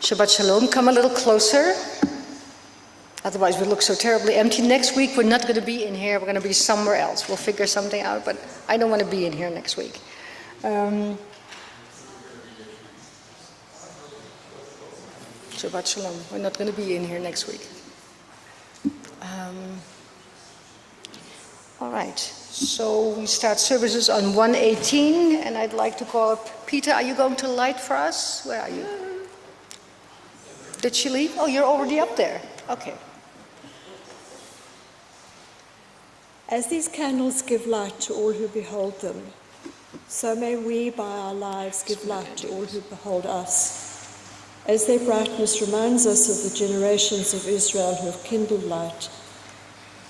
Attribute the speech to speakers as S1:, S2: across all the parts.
S1: Shabbat Shalom. Come a little closer. Otherwise we look so terribly empty. Next week we're not going to be in here. We're going to be somewhere else. We'll figure something out, but I don't want to be in here next week. Shabbat Shalom. We're not going to be in here next week. All right. So we start services on 118, and I'd like to call up Peter. Are you going to light for us? Where are you? Did she leave? Oh, you're already up there. Okay.
S2: As these candles give light to all who behold them, so may we by our lives give light to all who behold us. As their brightness reminds us of the generations of Israel who have kindled light,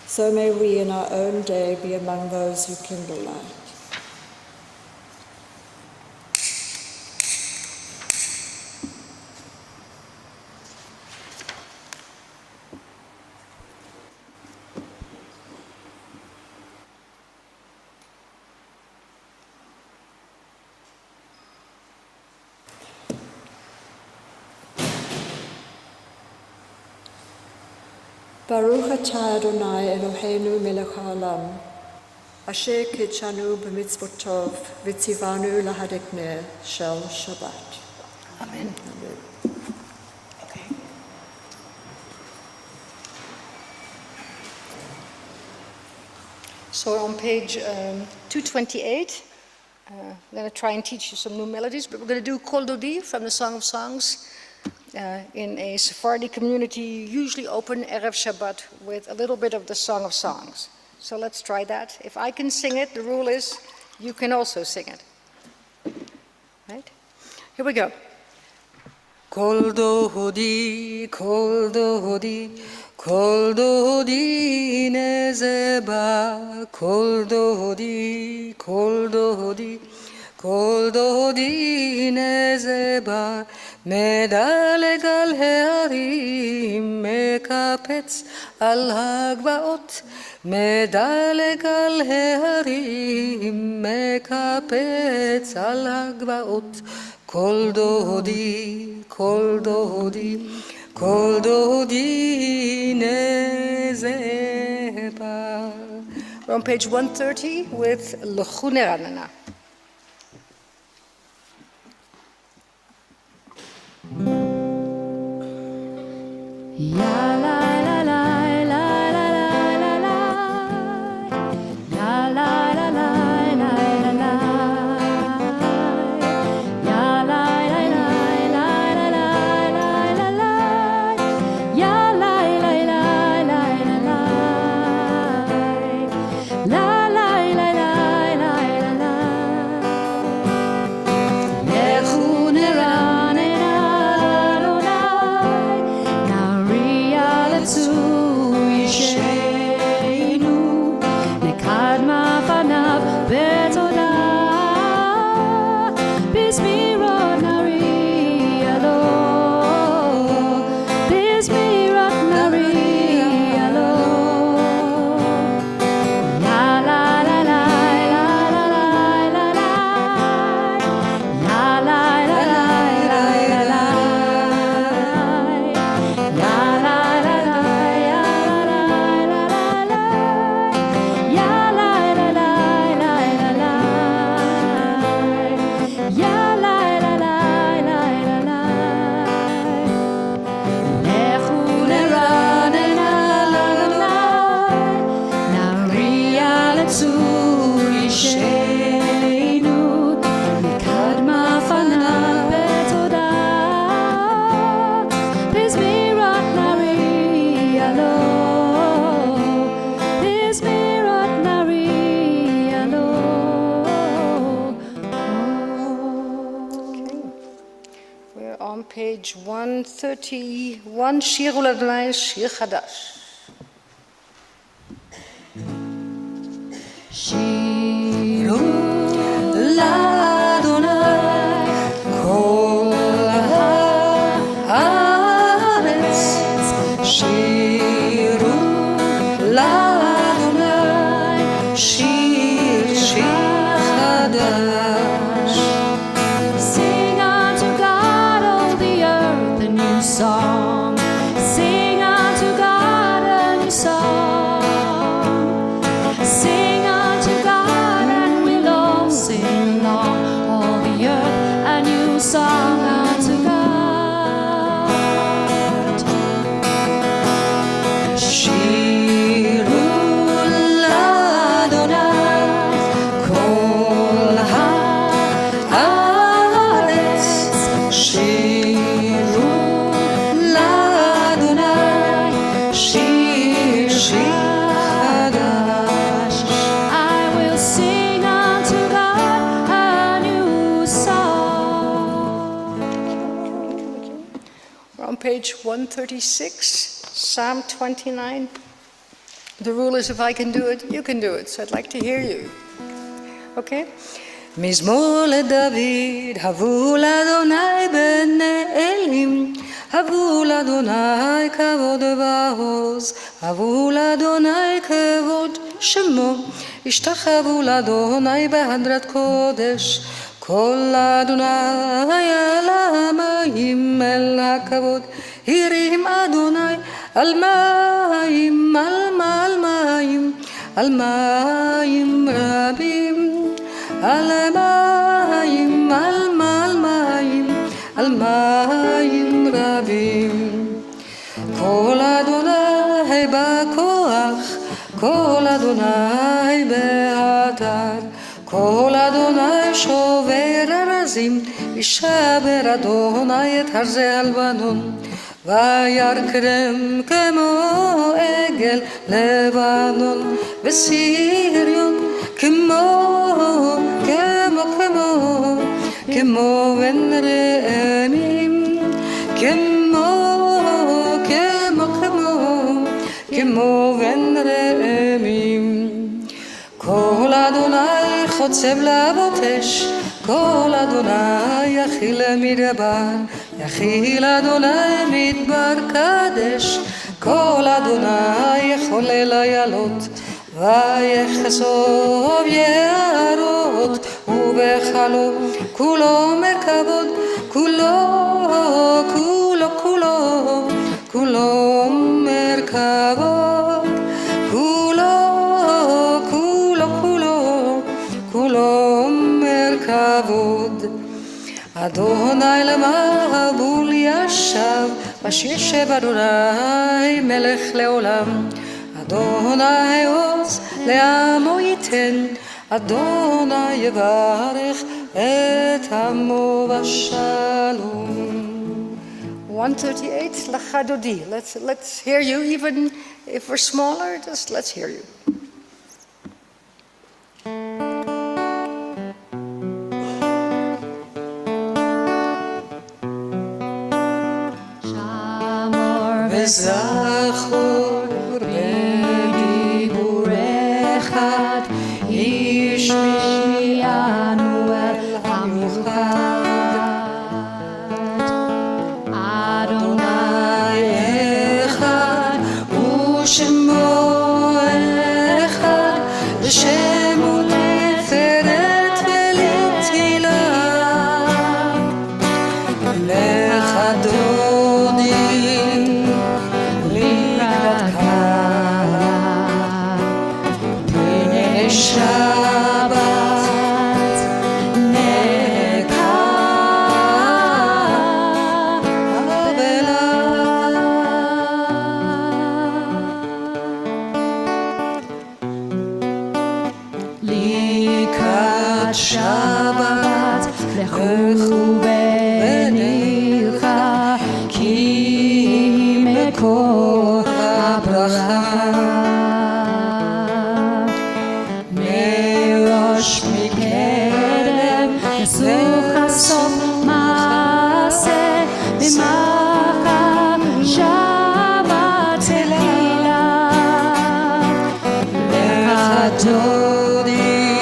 S2: so may we in our own day be among those who kindle light. Baruch atah Adonai Eloheinu melech haolam, asher kitshanu b'mitzvotov v'tzivanu lahadekneh shel Shabbat.
S1: Amen. Okay. So we're on page 228. I'm going to try and teach you some new melodies, but we're going to do Kol Dodi from the Song of Songs. In a Sephardi community, usually open Erev Shabbat with a little bit of the Song of Songs. So let's try that. If I can sing it, the rule is you can also sing it. Right? Here we go. Kol Dodi, Kol Dodi, Kol Dodi nezeba, Kol Dodi, Kol Dodi, Kol Dodi nezeba. מדלג על ההרים, מקפץ על הגבעות, מדלג על ההרים, מקפץ על הגבעות. קול דודי, קול דודי, קול דודי נזבה. We're on page 130 with לכו נרננה.
S3: La la la la la la la la la la la la la la ya la la la la la la la la ya la la la la la la la la la la לכו נרננה ישנו נקדמה פניו בתודה בזמירות נריע לו בזמירות נריע לו לה לה לה לה לה לה לה לה לה לה
S1: Page 131, Shiru l'Adonai, Shir Chadash.
S3: שירו לאדוני כל הארץ שירו לאדוני שיר חדש Sing unto God all the earth and you
S1: on page 136, Psalm 29. The rule is if I can do it, you can do it. So I'd like to hear you. Okay? מזמור לדוד, הבו לאדוני בני אלים, הבו לאדוני כבוד ועוז, הבו לאדוני כבוד שמו, השתחוו לאדוני בהדרת קודש, כל אדוני על המים אל הכבוד, הרים אדוני על מים, על מים, על מים רבים. על מים, על מים, על מים רבים. כל אדוני בכוח, כל אדוני בהדר, כל אדוני שובר ארזים, ישבר אדוני את הר זה הלבנון. וירקדם כמו עגל לבנון, וסיריון כמו בן ראמים, כמו בן ראמים. כל אדוני חוצב להבות אש, כל אדוני יכיל מדבר, יכיל אדוני מדבר קדש, כל אדוני יחולל איילות, ויחשוף יערות, ובחלו כולו מרכבות, כולו מרכבות, כולו מרכבות. אדוני למבול ישב, ושישב אדוני מלך לעולם. אדוני עוז לעמו ייתן, אדוני יברך את עמו בשלום. 138, Lachadodi. Let's hear you, even if we're smaller, just let's hear you. וזכור בדיבורך השמיענו אל המאוחד. אדוני אחד ושמו אחד, ושמו תפארת ולתהילה. לך דודי Shabbat nekabela. Likat Shabbat lechu benircha, ki mekor habracha. סוף הסוף מעשה במעקב שבת תהילה. לך דודי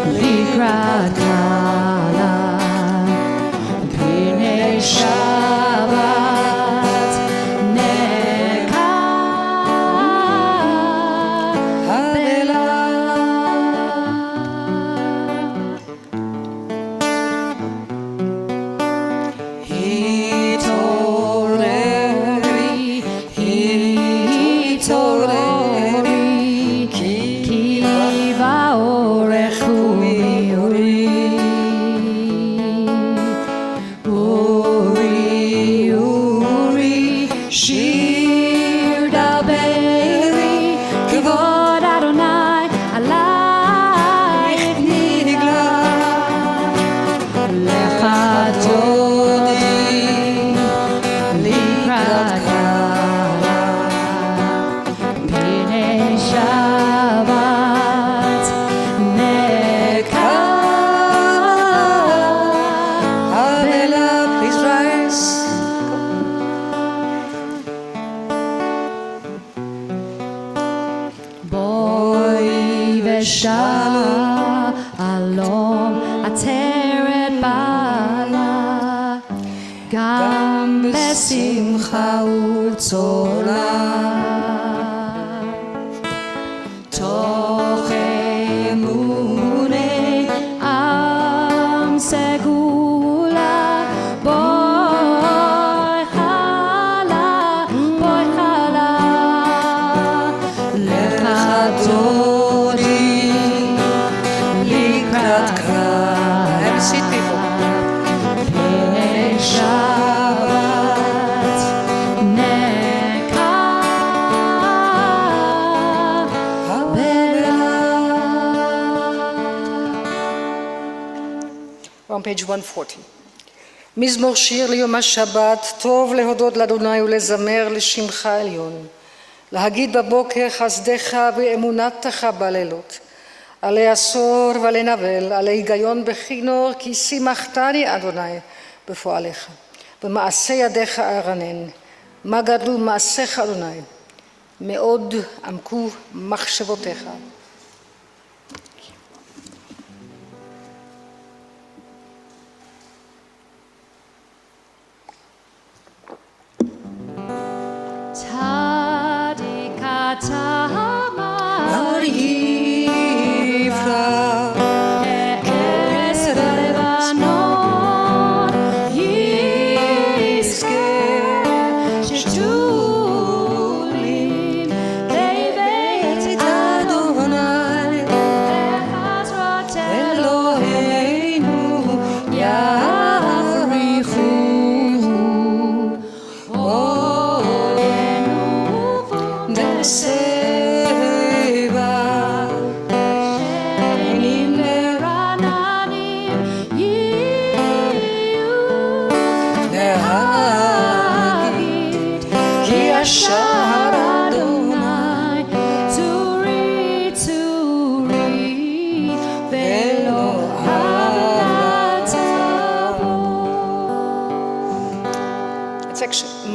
S1: לקראת כלה,
S3: צולה תוך אמוני עם סגולה בואי חלה לך דודי לקראת קרב שבת נקה
S1: We're on page 140. מזמור שיר ליום השבת, טוב להודות לאדוני ולזמר לשמך עליון. להגיד בבוקר חסדך ואמונתך בלילות. עלי עשור ולנבל, עלי היגיון בכינור, כי שימחתני אדוני בפועליך. במעשה ידיך ארנן. מה גדלו מעשיך אדוני, מאוד עמקו מחשבותיך.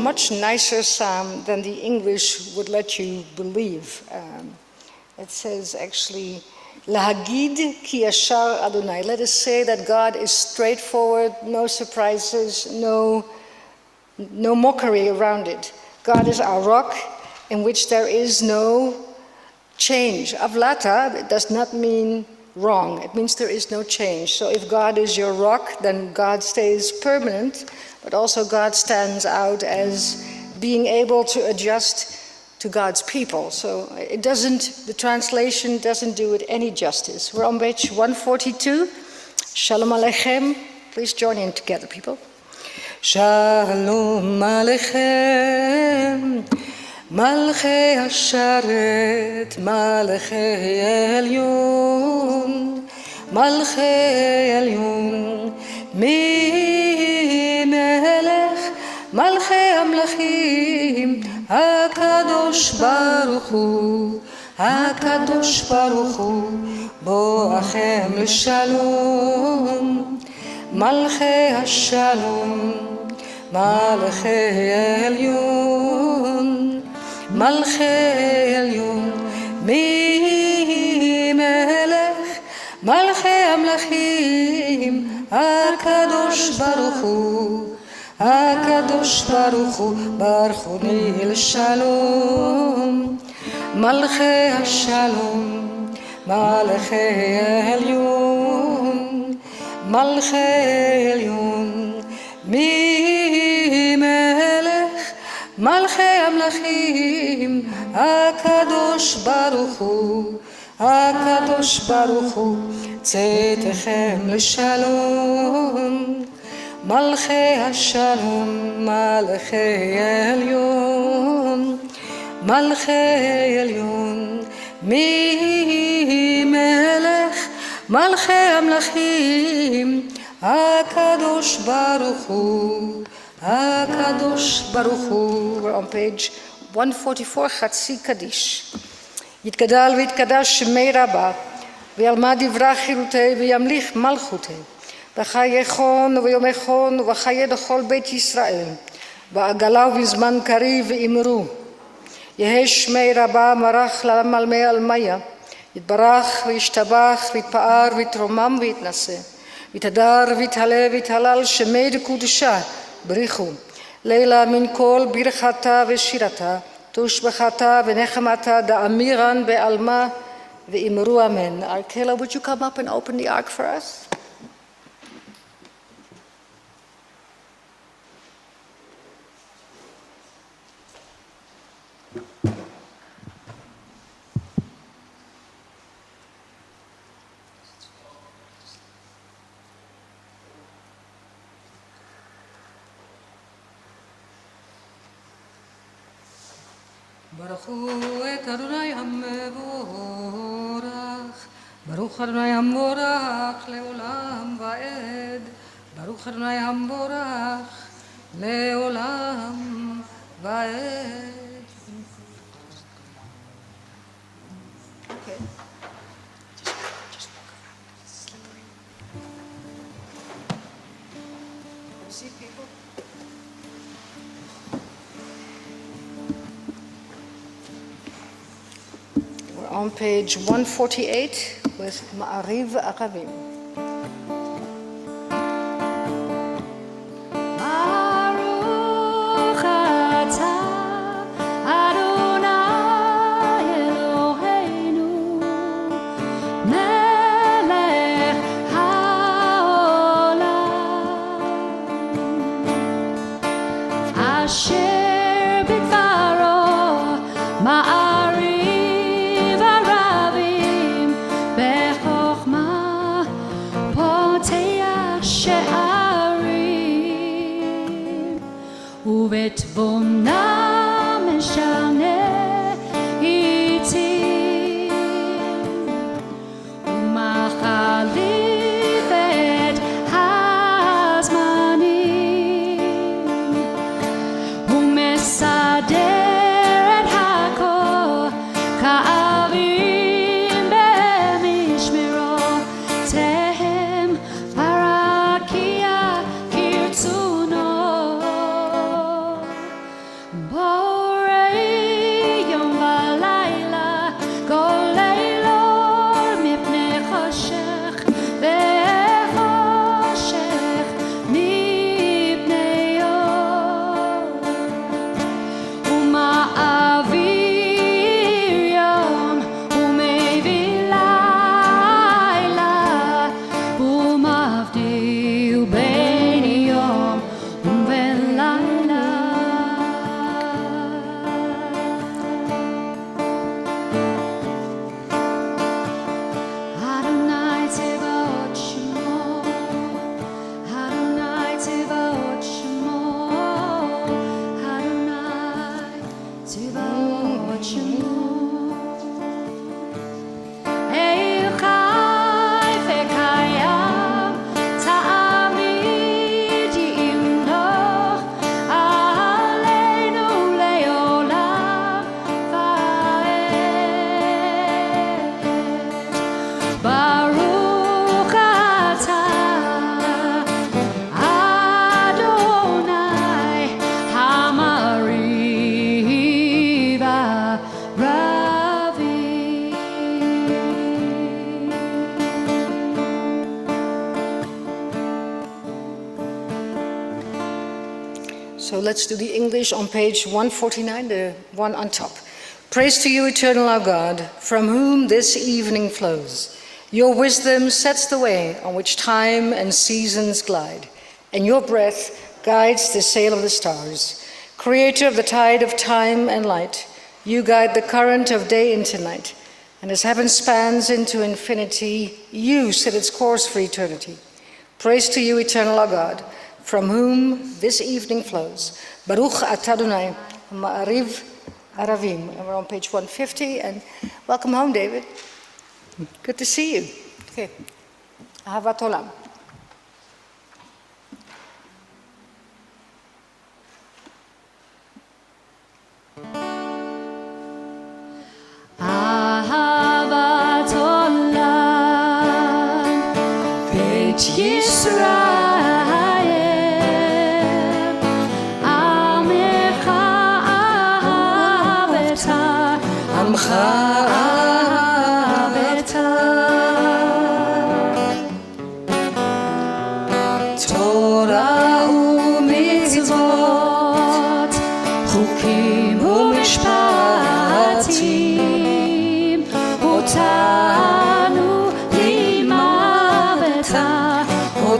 S1: Much nicer psalm than the English would let you believe. It says actually, Lahagid ki yashar Adonai. Let us say that God is straightforward, no surprises, no mockery around it. God is our rock in which there is no change. Avlata does not mean wrong. It means there is no change. So if God is your rock, then God stays permanent, but also God stands out as being able to adjust to God's people. So the translation doesn't do it any justice. We're on page 142. Shalom Aleichem. Please join in together, people. Shalom Aleichem. Malchei Hasharet, Malchei Elyon, Malchei Elyon, Mi Melech, Malchei Amlachim, HaKadosh Baruch Hu, HaKadosh Baruch Hu, Boachem L'Shalom, Malchei Hashalom, Malchei Elyon, Malchei Elyon, Mi Melech, Malchei Amlachim, HaKadosh Baruch Hu, HaKadosh Baruch Hu, Barchuni L'Shalom, Malchei Hashalom, Malchei Elyon, Malchei Elyon, Mi Melech, Malchei Amlachim, HaKadosh Baruch Hu, HaKadosh Baruch Hu, Tzeitichem L'Shalom, Malchei Hashalom, Malchei Elyon, Malchei Elyon, Mi Melech, Malchei Amlachim, HaKadosh Baruch Hu, HaKadosh Baruch Hu. We're on page 144, Chatzi Kaddish. Yitgadal v'yitkadash shemei Rabbah, v'yalmad yivrach chilutei v'yamlich malchutei, v'chayechon v'yomechon v'chaye d'chol Beit Yisrael, v'agala v'zman kariv v'imru, Yehei shemei Rabbah marach la'am almei almaya, yitbarach v'yishtabach v'yitpa'ar v'yitromam v'yitnaseh, v'yitadar v'yithale v'yithalal shemei d'kudusha, בריחו, Leila min kol birchata v'shirata, tushbechata v'nechemata da'amiran be'alma v'imru amen. Arkela, would you come up and open the ark for us?
S4: Baruch et Adonai HaMevorach, Baruch Adonai HaMevorach leolam vaed, Baruch Adonai HaMevorach leolam vaed.
S1: Okay. See people? We're on page 148 with Ma'ariv Aravim.
S3: Baruch atah Adonai Eloheinu melech haolam asher bidvaro ma'ariv aravim bechokma poteach she'arim ובתבונה משנה איתי ומחליף את הזמנים ומסדר את הכל כאווירים במשמרותיהם ברקיע כרצונו בורא יום ולילה גולל אור מפני חושך וחושך מפני אור ומעביר יום ומביא לילה ומבדיל בין יום ובין לילה Adonai Tzevaot Shemo, Adonai Tzevaot Shemo, Adonai Tzevaot Shemo. El Chai ve'Kayam, Ta'amid Yimloch Aleinu le'olam va'ed. Baruch atah Adonai HaMa'ariv Aravim.
S1: So let's do the English on page 149, the one on top. Praise to you, eternal our God, from whom this evening flows. Your wisdom sets the way on which time and seasons glide, and your breath guides the sail of the stars. Creator of the tide of time and light, you guide the current of day into night, and as heaven spans into infinity, you set its course for eternity. Praise to you, eternal our God, from whom this evening flows. Baruch atah Adonai Ma'ariv Aravim. And we're on page 150, and welcome home, David. Good to see you. Okay. Ahavat Olam.
S3: אהבת עולם, בית ישראל, עמך אהבת,
S1: עמך
S3: אהבת.
S1: תורה
S3: ומצוות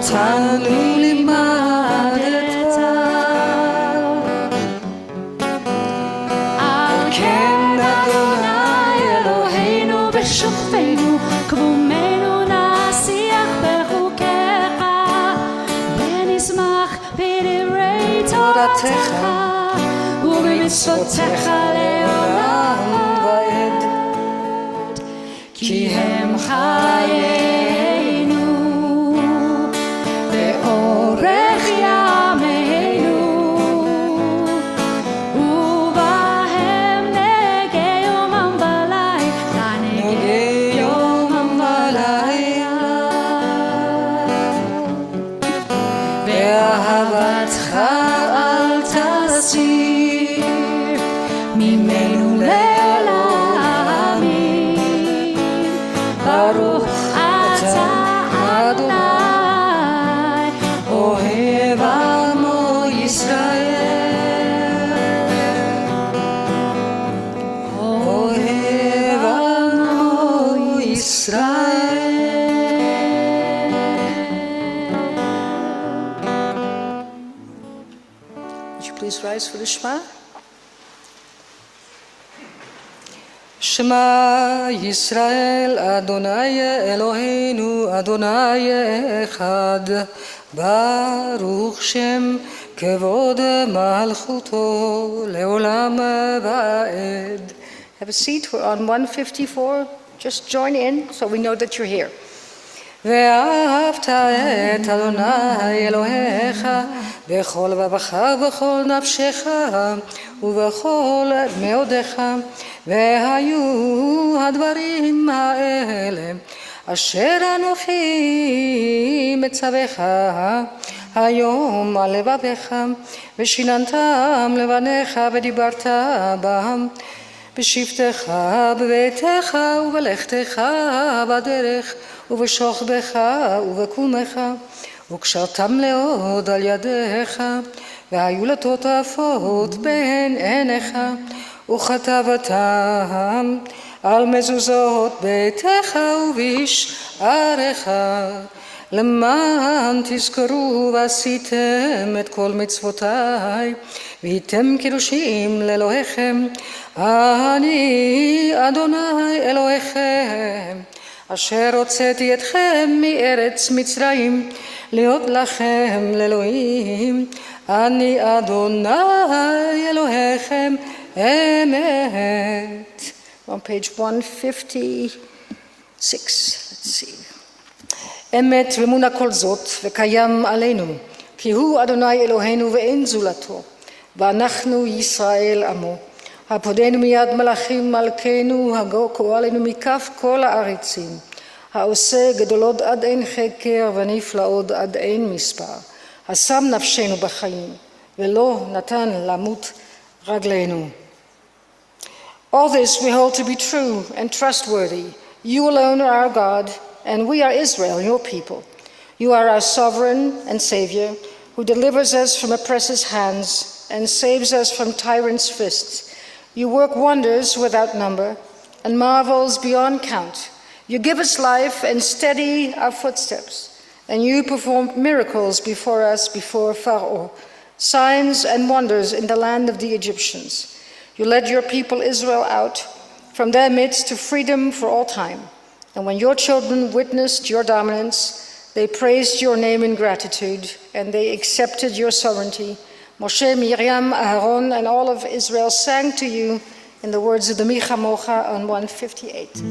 S4: אותנו לימדת.
S3: על כן אדוני אלוהינו בשופטינו, קומנו נשיח בחוקיך, ונשמח בדברי תורתך ובמצוותיך לעולם ועד, כי הם חיינו ואורך ימינו, ובהם נגע יומם ולילה, נגע יומם ולילה,
S4: ואהבתך אל תסיר ממנו לעולמים. ברוך אתה אדוני אוהב עמו ישראל, אוהב עמו ישראל.
S1: Would you please rise for the Shema?
S4: שמע ישראל אדוני אלוהינו אדוני אחד, ברוך שם כבוד מלכותו לעולם ועד.
S1: Have a seat. We're on 154. Just join in so we know that you're here.
S4: ואהבת את אדוני אלוהיך בכל לבבך ובכל נפשך ובכל מאודך, והיו הדברים האלה אשר אנוכי מצווך היום על לבביך, ושיננתם לבניך ודיברת בם בשבתך בביתך ובלכתך בדרך ובשוכבך ובקומך, וקשרתם לעוד על ידיך, והיו לטוטפות בין עיניך, וכתבתם על מזוזות ביתך ובשעריך, למען תזכרו ועשיתם את כל מצוותיי, והייתם קדושים לאלוהיכם. אני אדוני אלוהיכם, אשר הוצאתי אתכם מארץ מצרים, להיות לכם לאלוהים. אני אדוני אלוהיכם אמת.
S1: On page 156. Let's see. אמת ומונה כל זאת וקיים עלינו, כי הוא אדוני אלוהינו ואין זולתו, ואנחנו ישראל עמו. הפודנו מיד מלאכים מלכנו, הגואל עלינו מכף כל הארצים, העושה גדולות עד אין חקר ונפלאות עד אין מספר, השם נפשנו בחיים ולא נתן למות רגלינו. All this we hold to be true and trustworthy. You alone are our God, and we are Israel, your people. You are our sovereign and Savior, who delivers us from oppressors' hands and saves us from tyrants' fists. You work wonders without number and marvels beyond count. You give us life and steady our footsteps, and you perform miracles before us, before Pharaoh, signs and wonders in the land of the Egyptians. You led your people Israel out from their midst to freedom for all time. And when your children witnessed your dominance, they praised your name in gratitude, and they accepted your sovereignty. Moshe, Miriam, Aaron, and all of Israel sang to you in the words of the Mi Chamocha on 158.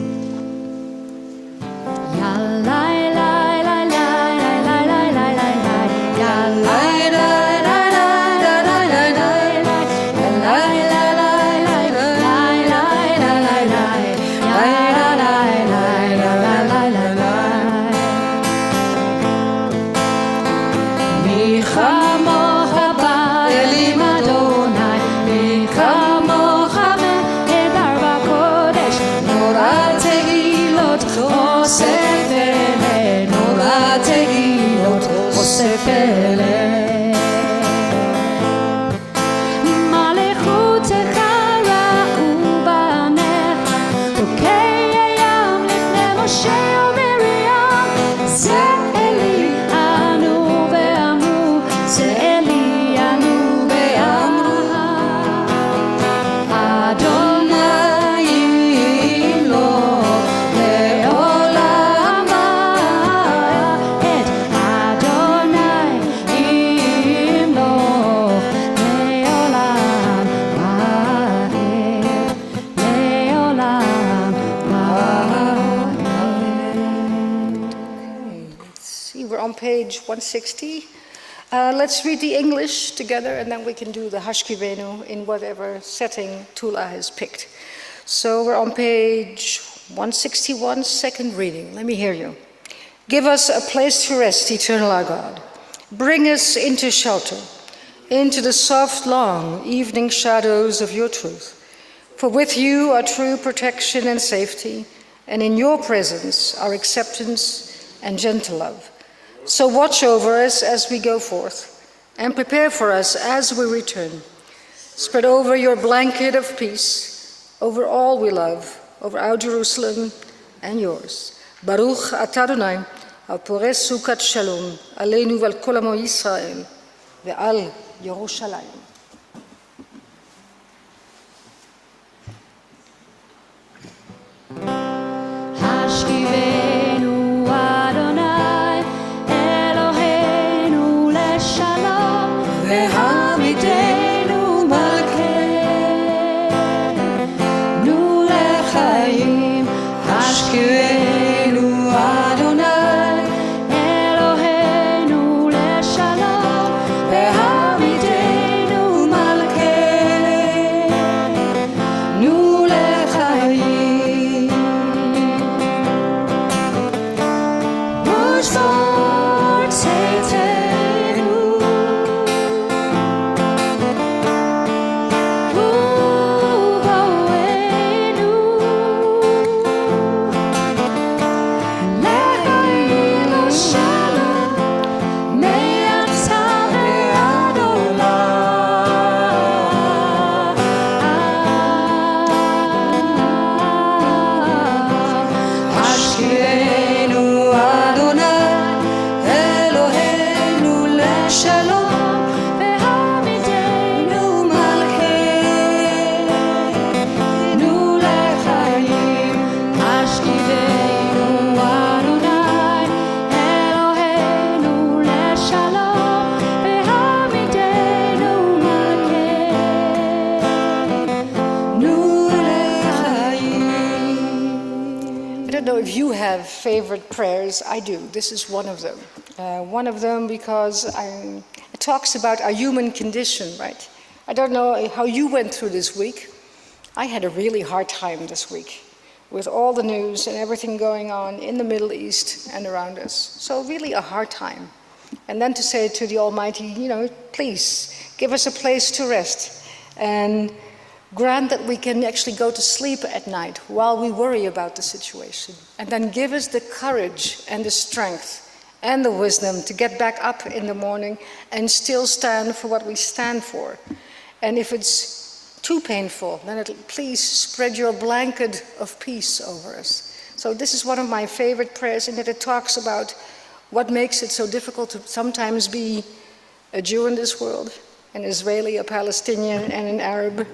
S3: Moshe ומרים, זה אלי אנו
S1: See, we're on page 160. Let's read the English together, and then we can do the Hashkivenu in whatever setting Tula has picked. So we're on page 161, second reading. Let me hear you. Give us a place to rest, eternal our God. Bring us into shelter, into the soft, long evening shadows of your truth. For with you are true protection and safety, and in your presence are acceptance and gentle love. So watch over us as we go forth, and prepare for us as we return. Spread over your blanket of peace, over all we love, over our Jerusalem and yours. Baruch atah Adonai, הפורש סוכת שלום, עלינו ועל כל עמו ישראל, ועל ירושלים.
S3: השכיבנו אדוני אלוהינו לשלום והעמידנו מלכנו לחיים. השכיבנו אדוני אלוהינו לשלום והעמידנו מלכנו לחיים. Lord, צאתנו ובואנו לחיים לשלום מעתה ועד עולם. השכיבנו אדוני אלוהינו לשלום והעמידנו מלכנו לחיים. השכיבנו אדוני אלוהינו לשלום והעמידנו מלכנו לחיים.
S1: I don't know if you have favorite prayers. I do. This is one of them. One of them because it talks about our human condition, right? I don't know how you went through this week. I had a really hard time this week with all the news and everything going on in the Middle East and around us. So really a hard time. And then to say to the Almighty, please give us a place to rest and grant that we can actually go to sleep at night while we worry about the situation. And then give us the courage and the strength and the wisdom to get back up in the morning and still stand for what we stand for. And if it's too painful, then please spread your blanket of peace over us. So this is one of my favorite prayers, in that it talks about what makes it so difficult to sometimes be a Jew in this world, an Israeli, a Palestinian, and an Arab,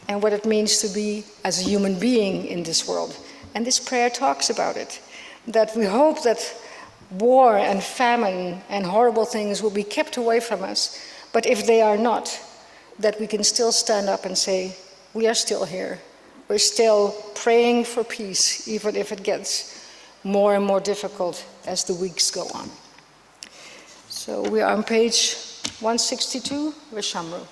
S1: and what it means to be as a human being in this world. And this prayer talks about it, that we hope that war and famine and horrible things will be kept away from us, but if they are not, that we can still stand up and say, we are still here. We're still praying for peace, even if it gets more and more difficult as the weeks go on. So we are on page 162, Vishamru.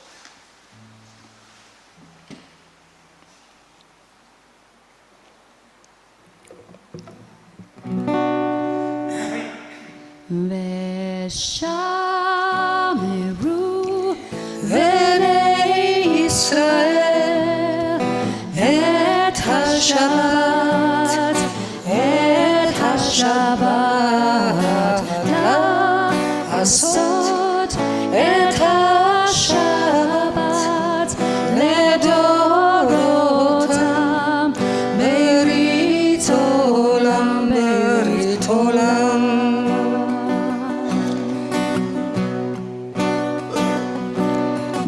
S3: ושמרו בני ישראל את השבת, את השבת לעשות את השבת לדורותם ברית עולם, ברית עולם.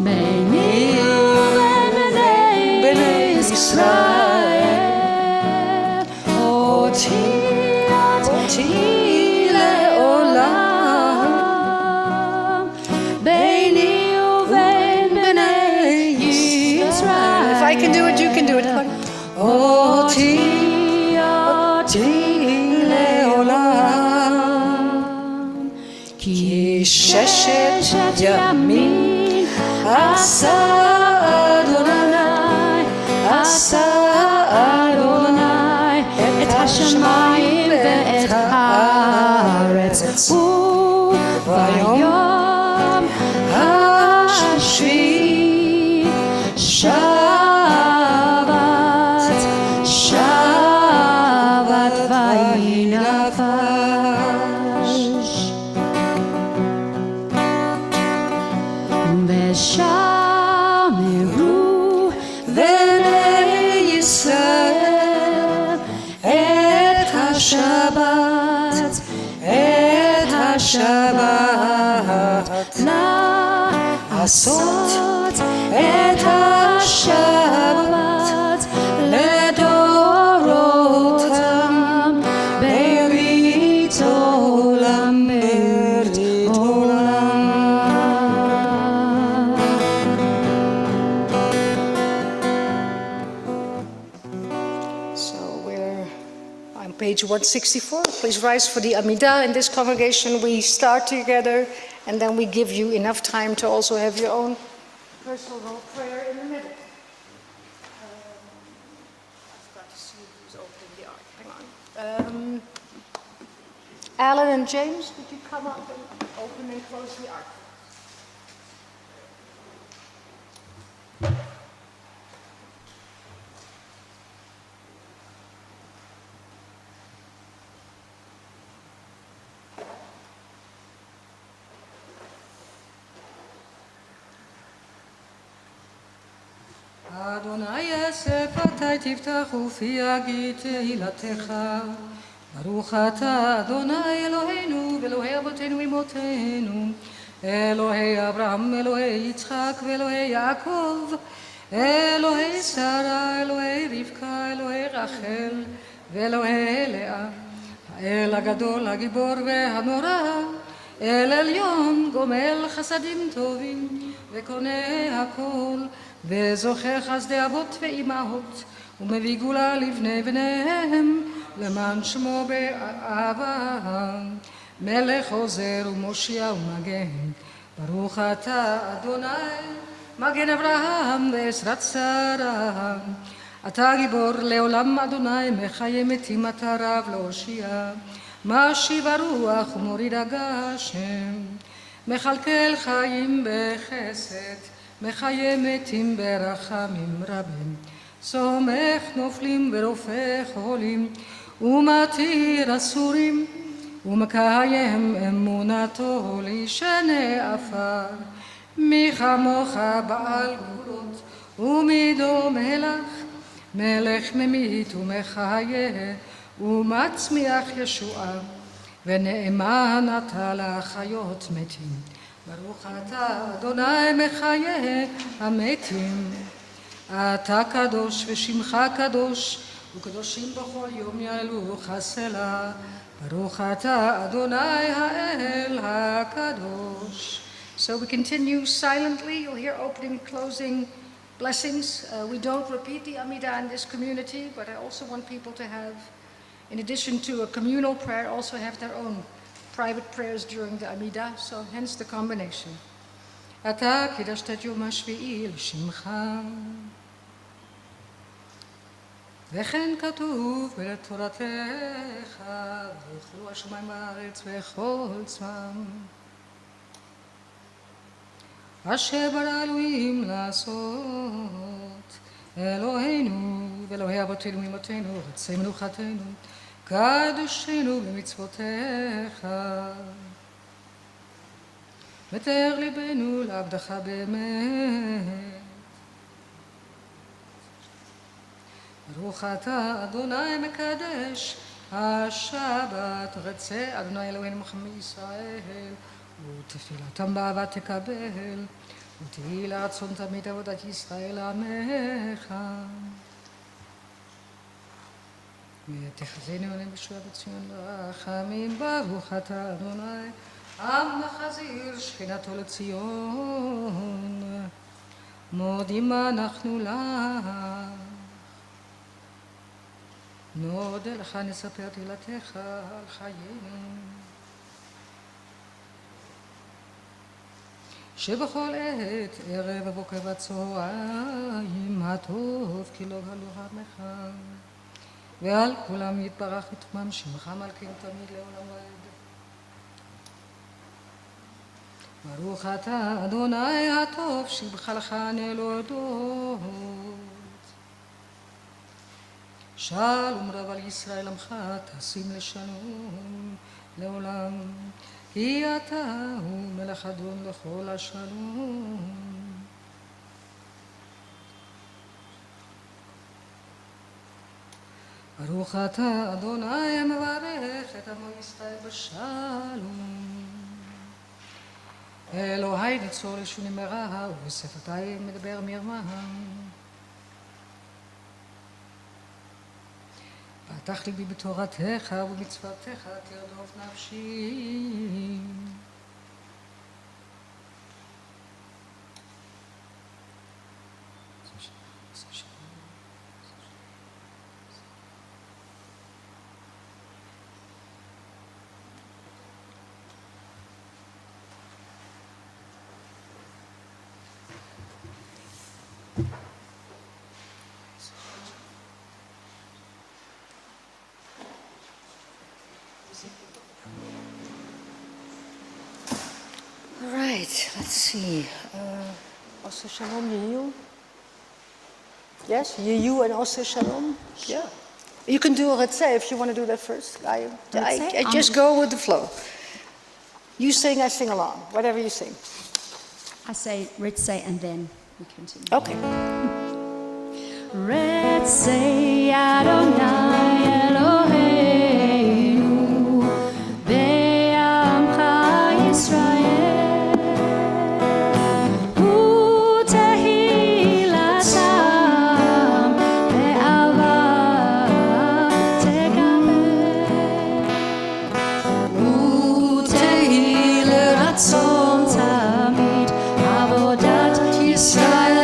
S3: ביני ובין בני ישראל אותי לעולם.
S4: כי ששת ימים עשה אדוני, עשה אדוני את השמיים ואת הארץ, וביום השביעי שבת, שבת וינפש. ושמרו בני ישראל את השבת, את השבת, לעשות את השבת לדורותם ברית עולם, ברית עולם.
S1: On page 164, please rise for the Amidah. In this congregation, we start together, and then we give you enough time to also have your own personal prayer in the middle. I've got to see who's opening the ark. Hang on. Alan and James, could you come up and open and close the ark?
S4: אדוני שפתי תפתח ופי יגיד תהילתך. ברוך אתה אדוני אלוהינו ואלוהי אבותינו אמותינו, אלוהי אברהם, אלוהי יצחק ואלוהי יעקב, אלוהי שרה, אלוהי רבקה, אלוהי רחל ואלוהי לאה, האל הגדול הגיבור והנורא, אל עליון גומל חסדים טובים וקונה הכל, וזוכר חסדי אבות ואימהות, ומביא גאולה לבני בניהם, למען שמו באהבה, מלך עוזר ומושיע ומגן. ברוך אתה אדוני מגן אברהם ועזרת שרה. אתה גיבור לעולם אדוני, מחיה מתים אתה רב להושיע, משיב הרוח ומוריד הגשם, מכלכל חיים בחסד, מחיה מתים ברחמים רבים, סומך נופלים ורופא חולים, ומתיר אסורים, ומקיים אמונתו לישני עפר. מי כמוך בעל גבולות ומידו מלך, מלך ממית ומחיה ומצמיח ישועה, ונאמן אתה לחיות מתים. ברוך אתה אדוני מחיה המתים. אתה קדוש ושמך קדוש, וקדושים בכל יום יעלוך סלה. ברוך אתה אדוני האל הקדוש.
S1: So we continue silently. You'll hear opening, closing blessings. We don't repeat the Amidah in this community, but I also want people to have, in addition to a communal prayer, also have their own private prayers during the Amidah, so hence the combination.
S4: אתה קידשת את יום השביעי לשמך, וכן כתוב בתורתך, ויאכלו השמיים בארץ וכל צבאם, אשר ברא אלוהים לעשות. אלוהינו ואלוהי אבותינו אמותינו, רצי מנוחתנו, קדשנו במצוותיך. ותאר ליבנו לעבדך באמת. ברוך אתה אדוני מקדש השבת, רצה אדוני אלוהינו מחמי ישראל, ותפילתם באהבה תקבל, ותהי לרצון תמיד עבודת ישראל עמך. ותחזינו עליהם בישועה בציון רחמים. ברוך אתה אדוני עם מחזיר שכינתו לציון, מודים אנחנו לך, נודה לך נספר תהילתך על חיינו. שבכל עת, ערב ובוקר וצהריים, הטוב כי לא גלו עמך. ועל כולם יתברך יתמם שמך מלכים תמיד לעולם ועד. ברוך אתה אדוני הטוב שבחלך נלודות. שלום רב על ישראל עמך תשים לשלום לעולם. כי אתה הוא מלך אדון לכל השלום. ברוך אתה אדוני המברך את עמו ישראל בשלום. אלוהי נצור לשוני מרע ובשפתי מדבר מרמה. פתח ליבי בתורתך ובמצוותיך תרדוף נפשי.
S1: All right, let's see. Also Shalom, Yehu. Yes, Yehu and also Shalom. Yeah. You can do Retsei if you want to do that first. I just go with the flow. You sing, I sing along. Whatever you sing.
S3: I say Ritsei and then we continue.
S1: Okay.
S3: Ritsei Adonai Eloheinu Be'amcha Yisrael Hu tehilatam be'ava tegamer Hu tehilratzon tamid avodat Yisrael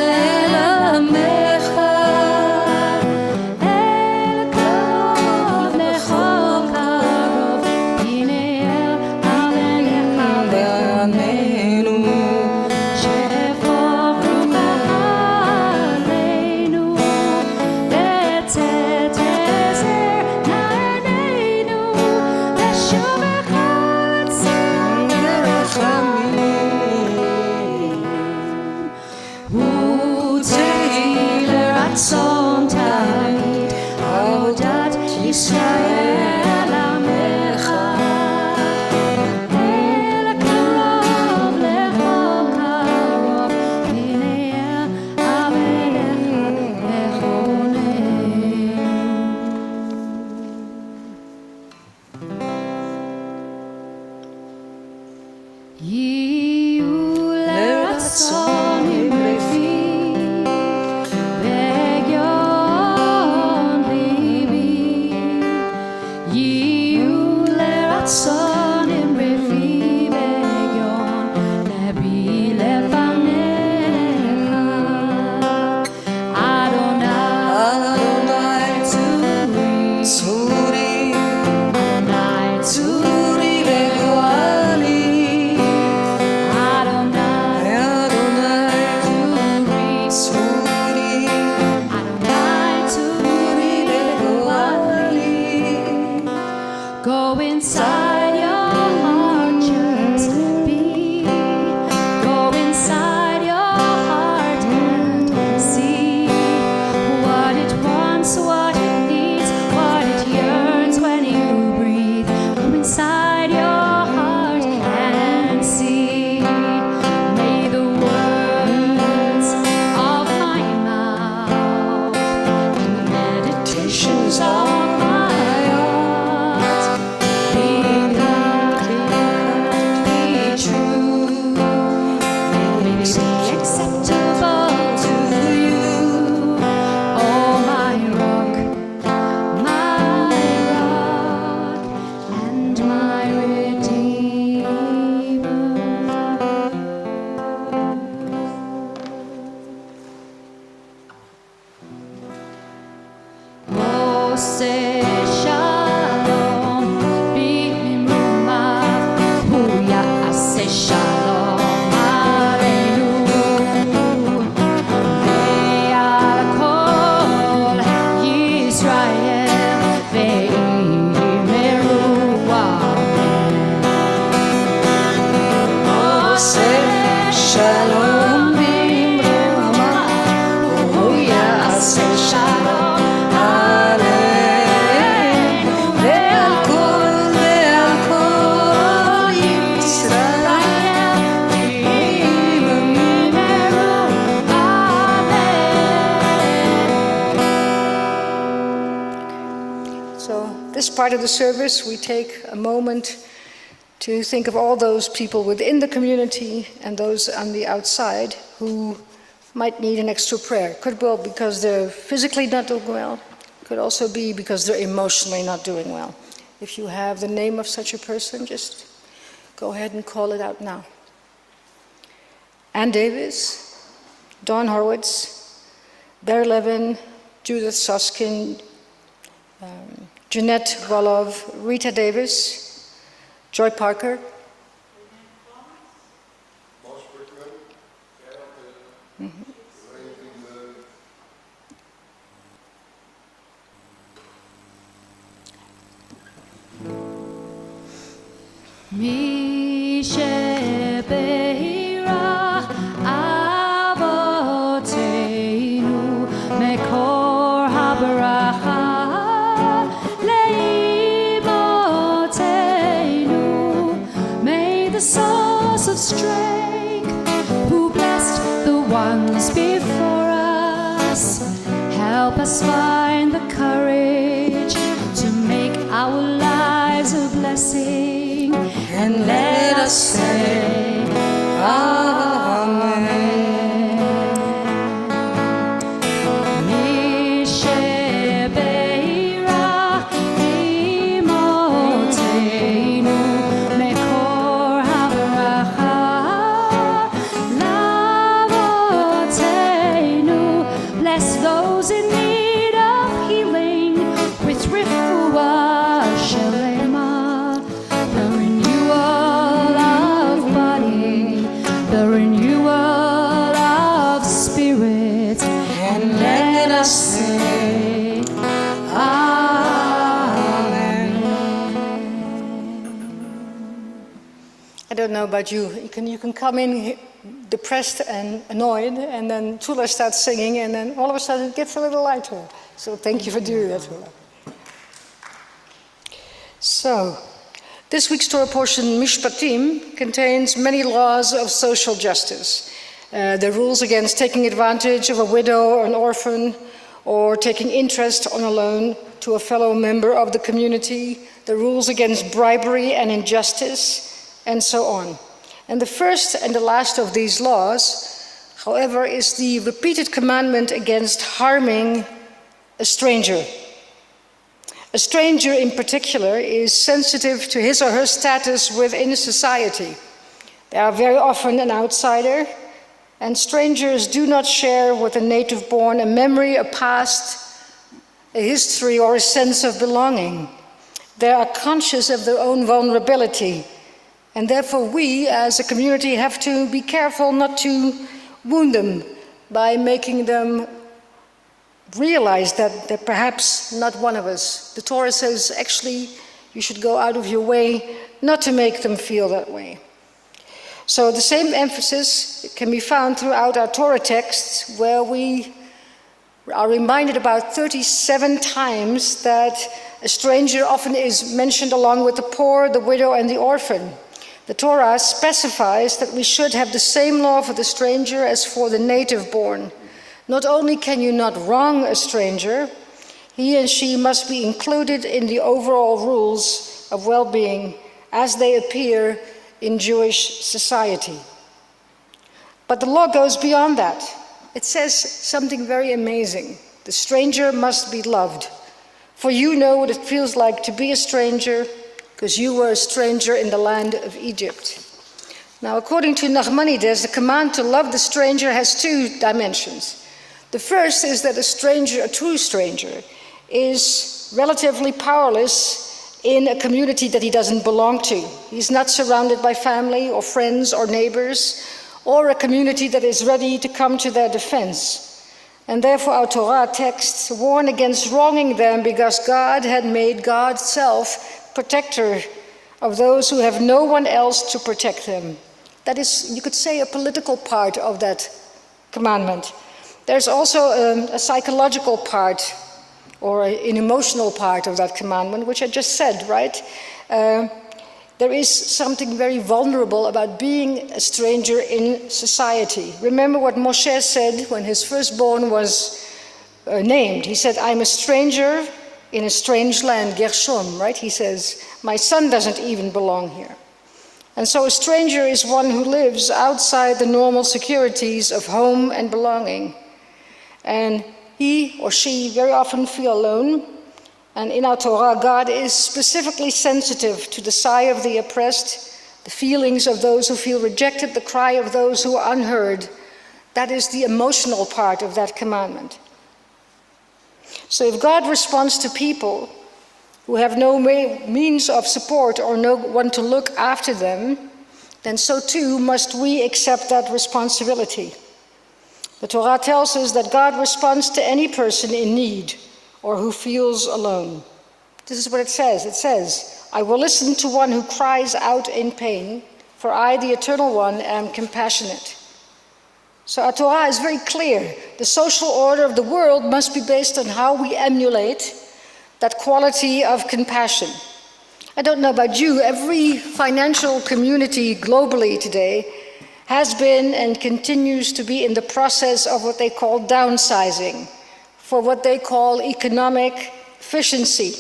S5: Shalom Aleichem.
S4: עושה שלום במרומה, הוא יעשה שלום עליהם ועל כל ישראל במהרו אמן.
S1: So this part of the service, we take a moment to think of all those people within the community and those on the outside who might need an extra prayer. Could well because they're physically not doing well, could also be because they're emotionally not doing well. If you have the name of such a person, just go ahead and call it out now. Ann Davis, Dawn Horwitz, Bear Levin, Judith Soskin, Jeanette Wolow, Rita Davis, Joy Parker,
S3: מי שברך אבותינו מקור הברכה לאמותינו, may the source of strength who blessed the ones before us help us find the courage to make our lives a blessing, and let us say Amen. מי שברך אמותינו מקור הברכה לאבותינו, bless those in need of healing with refuah shelema, the renewal of body, the renewal of spirit, and let us say Amen.
S1: I don't know about you. You can come in depressed and annoyed, and then Tula starts singing, and then all of a sudden it gets a little lighter. So thank you for doing that, Tula. So, this week's Torah portion, Mishpatim, contains many laws of social justice. The rules against taking advantage of a widow or an orphan, or taking interest on a loan to a fellow member of the community, the rules against bribery and injustice, and so on. And the first and the last of these laws, however, is the repeated commandment against harming a stranger. A stranger in particular is sensitive to his or her status within society. They are very often an outsider, and strangers do not share with the native-born a memory, a past, a history, or a sense of belonging. They are conscious of their own vulnerability, and therefore we as a community have to be careful not to wound them by making them realize that they're perhaps not one of us. The Torah says, actually, you should go out of your way not to make them feel that way. So the same emphasis can be found throughout our Torah texts, where we are reminded about 37 times that a stranger often is mentioned along with the poor, the widow, and the orphan. The Torah specifies that we should have the same law for the stranger as for the native-born. Not only can you not wrong a stranger, he and she must be included in the overall rules of well-being as they appear in Jewish society. But the law goes beyond that. It says something very amazing. The stranger must be loved. For you know what it feels like to be a stranger, because you were a stranger in the land of Egypt. Now, according to Nachmanides, the command to love the stranger has two dimensions. The first is that a stranger, a true stranger, is relatively powerless in a community that he doesn't belong to. He's not surrounded by family or friends or neighbors, or a community that is ready to come to their defense. And therefore our Torah texts warn against wronging them, because God had made God's self protector of those who have no one else to protect them. That is, you could say, a political part of that commandment. There's also a psychological part, or an emotional part of that commandment, which I just said, right? There is something very vulnerable about being a stranger in society. Remember what Moshe said when his firstborn was named. He said, I'm a stranger in a strange land, Gershom, right? He says, my son doesn't even belong here. And so a stranger is one who lives outside the normal securities of home and belonging. And he or she very often feel alone. And in our Torah, God is specifically sensitive to the sigh of the oppressed, the feelings of those who feel rejected, the cry of those who are unheard. That is the emotional part of that commandment. So if God responds to people who have no means of support or no one to look after them, then so too must we accept that responsibility. The Torah tells us that God responds to any person in need or who feels alone. This is what it says. It says, I will listen to one who cries out in pain, for I, the Eternal One, am compassionate. So our Torah is very clear. The social order of the world must be based on how we emulate that quality of compassion. I don't know about you, every financial community globally today has been and continues to be in the process of what they call downsizing, for what they call economic efficiency.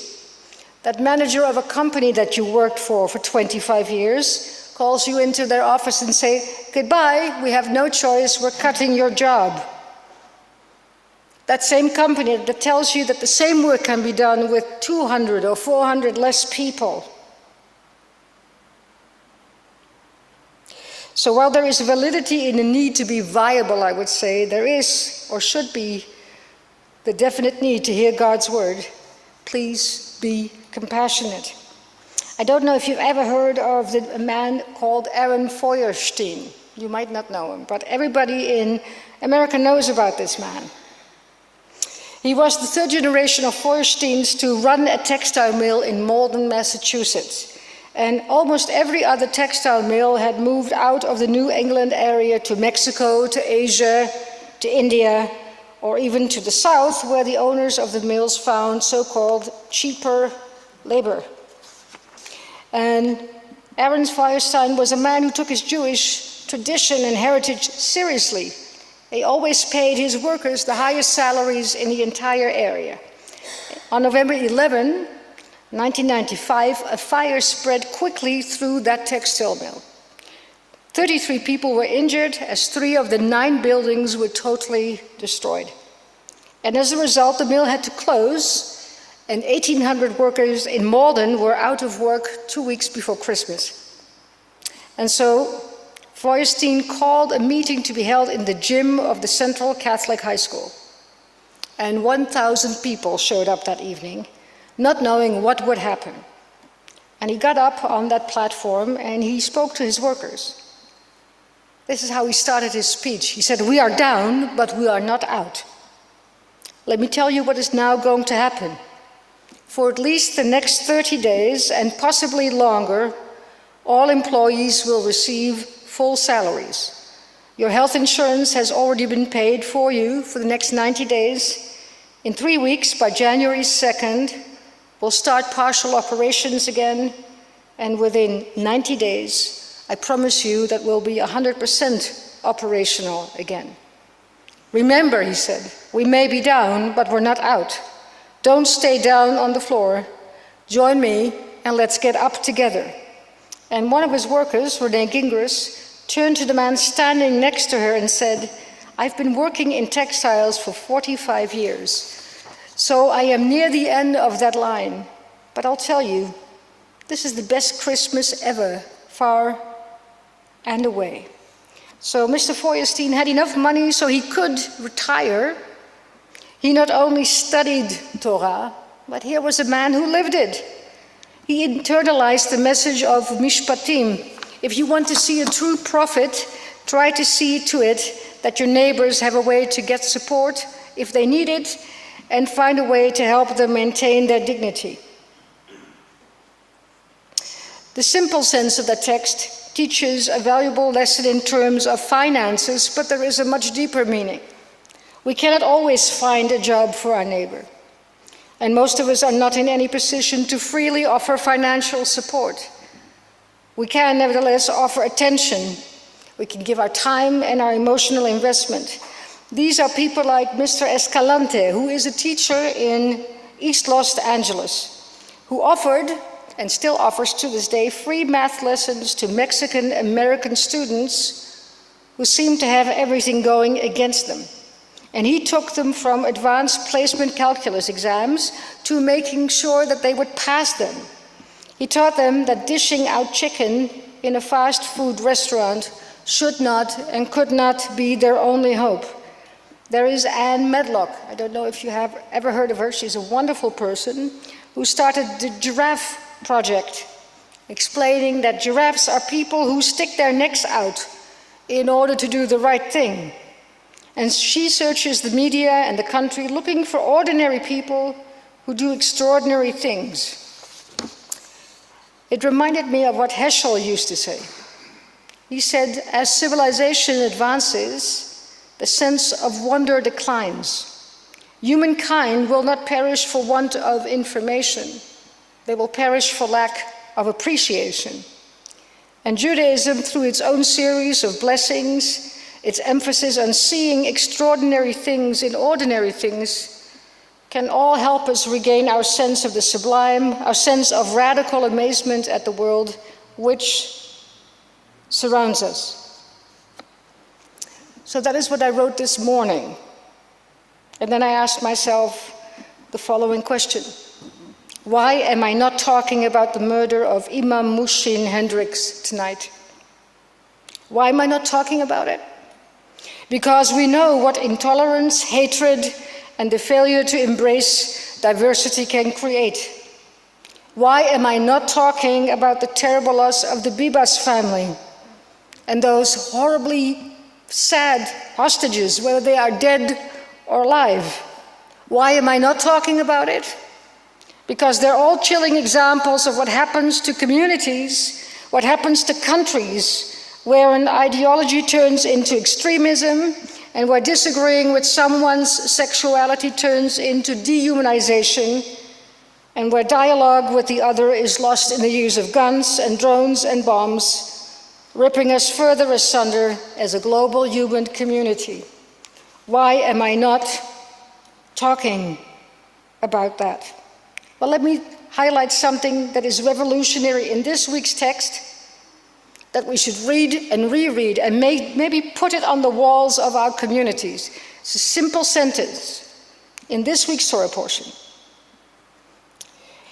S1: That manager of a company that you worked for 25 years calls you into their office and say, goodbye, we have no choice, we're cutting your job. That same company that tells you that the same work can be done with 200 or 400 less people. So while there is validity in the need to be viable, I would say, there is, or should be, the definite need to hear God's word. Please be compassionate. I don't know if you've ever heard of a man called Aaron Feuerstein. You might not know him, but everybody in America knows about this man. He was the third generation of Feuersteins to run a textile mill in Malden, Massachusetts. And almost every other textile mill had moved out of the New England area to Mexico, to Asia, to India, or even to the south, where the owners of the mills found so-called cheaper labor. And Aaron Feuerstein was a man who took his Jewish tradition and heritage seriously. He always paid his workers the highest salaries in the entire area. On November 11, 1995, a fire spread quickly through that textile mill. 33 people were injured as 3 of the 9 buildings were totally destroyed. And as a result, the mill had to close, and 1,800 workers in Malden were out of work 2 weeks before Christmas. And so Feuerstein called a meeting to be held in the gym of the Central Catholic High School. And 1,000 people showed up that evening, not knowing what would happen. And he got up on that platform and he spoke to his workers. This is how he started his speech. He said, we are down, but we are not out. Let me tell you what is now going to happen. For at least the next 30 days, and possibly longer, all employees will receive full salaries. Your health insurance has already been paid for you for the next 90 days. In 3 weeks, by January 2nd, we'll start partial operations again, and within 90 days, I promise you that we'll be 100% operational again. Remember, he said, we may be down, but we're not out. Don't stay down on the floor. Join me, and let's get up together. And one of his workers, Renee Gingras, turned to the man standing next to her and said, I've been working in textiles for 45 years. So I am near the end of that line, but I'll tell you, this is the best Christmas ever, far and away. So Mr. Feuerstein had enough money so he could retire. He not only studied Torah, but here was a man who lived it. He internalized the message of Mishpatim. If you want to see a true prophet, try to see to it that your neighbors have a way to get support if they need it, and find a way to help them maintain their dignity. The simple sense of that text teaches a valuable lesson in terms of finances, but there is a much deeper meaning. We cannot always find a job for our neighbor, and most of us are not in any position to freely offer financial support. We can nevertheless offer attention. We can give our time and our emotional investment. These are people like Mr. Escalante, who is a teacher in East Los Angeles, who offered, and still offers to this day, free math lessons to Mexican American students who seem to have everything going against them. And he took them from advanced placement calculus exams to making sure that they would pass them. He taught them that dishing out chicken in a fast food restaurant should not and could not be their only hope. There is Anne Medlock. I don't know if you have ever heard of her. She's a wonderful person who started the Giraffe Project, explaining that giraffes are people who stick their necks out in order to do the right thing. And she searches the media and the country looking for ordinary people who do extraordinary things. It reminded me of what Heschel used to say. He said, as civilization advances, the sense of wonder declines. Humankind will not perish for want of information. They will perish for lack of appreciation. And Judaism, through its own series of blessings, its emphasis on seeing extraordinary things in ordinary things, can all help us regain our sense of the sublime, our sense of radical amazement at the world which surrounds us. So that is what I wrote this morning. And then I asked myself the following question. Why am I not talking about the murder of Imam Mushin Hendricks tonight? Why am I not talking about it? Because we know what intolerance, hatred, and the failure to embrace diversity can create. Why am I not talking about the terrible loss of the Bibas family and those horribly sad hostages, whether they are dead or alive? Why am I not talking about it? Because they're all chilling examples of what happens to communities, what happens to countries, where an ideology turns into extremism and where disagreeing with someone's sexuality turns into dehumanization, and where dialogue with the other is lost in the use of guns and drones and bombs, ripping us further asunder as a global human community. Why am I not talking about that? Well, let me highlight something that is revolutionary in this week's text that we should read and reread and maybe put it on the walls of our communities. It's a simple sentence in this week's Torah portion.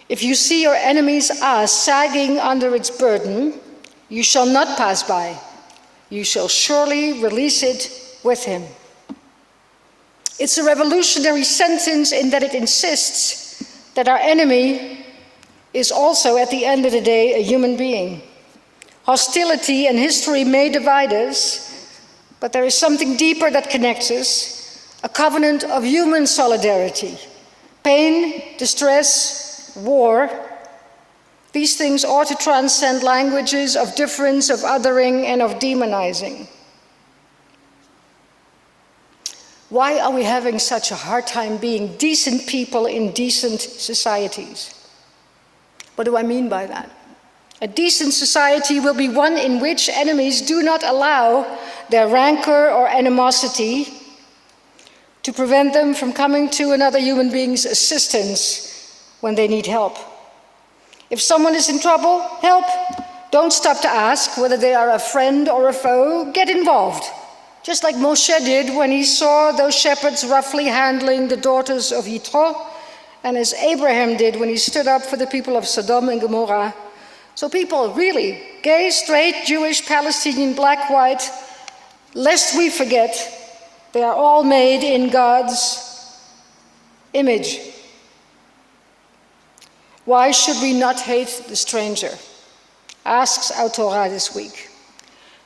S1: If you see your enemy's ass sagging under its burden, you shall not pass by. You shall surely release it with him. It's a revolutionary sentence in that it insists that our enemy is also, at the end of the day, a human being. Hostility and history may divide us, but there is something deeper that connects us, a covenant of human solidarity. Pain, distress, war, these things ought to transcend languages of difference, of othering, and of demonizing. Why are we having such a hard time being decent people in decent societies? What do I mean by that? A decent society will be one in which enemies do not allow their rancor or animosity to prevent them from coming to another human being's assistance when they need help. If someone is in trouble, help. Don't stop to ask whether they are a friend or a foe. Get involved. Just like Moshe did when he saw those shepherds roughly handling the daughters of Yitro, and as Abraham did when he stood up for the people of Sodom and Gomorrah. So people, really, gay, straight, Jewish, Palestinian, black, white, lest we forget, they are all made in God's image. Why should we not hate the stranger? Asks our Torah this week.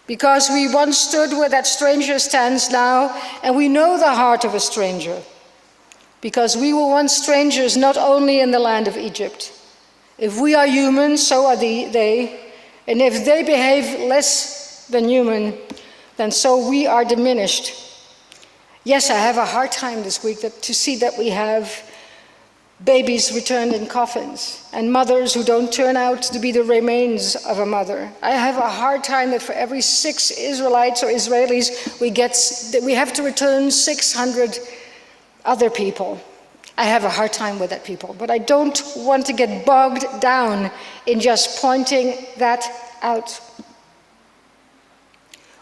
S1: Because we once stood where that stranger stands now, and we know the heart of a stranger. Because we were once strangers not only in the land of Egypt. If we are human, so are they, And if they behave less than human, then so we are diminished. Yes, I have a hard time this week to see that we have babies returned in coffins and mothers who don't turn out to be the remains of a mother. I have a hard time that for every 6 Israelites or Israelis, we have to return 600 other people. I have a hard time with that, people, but I don't want to get bogged down in just pointing that out.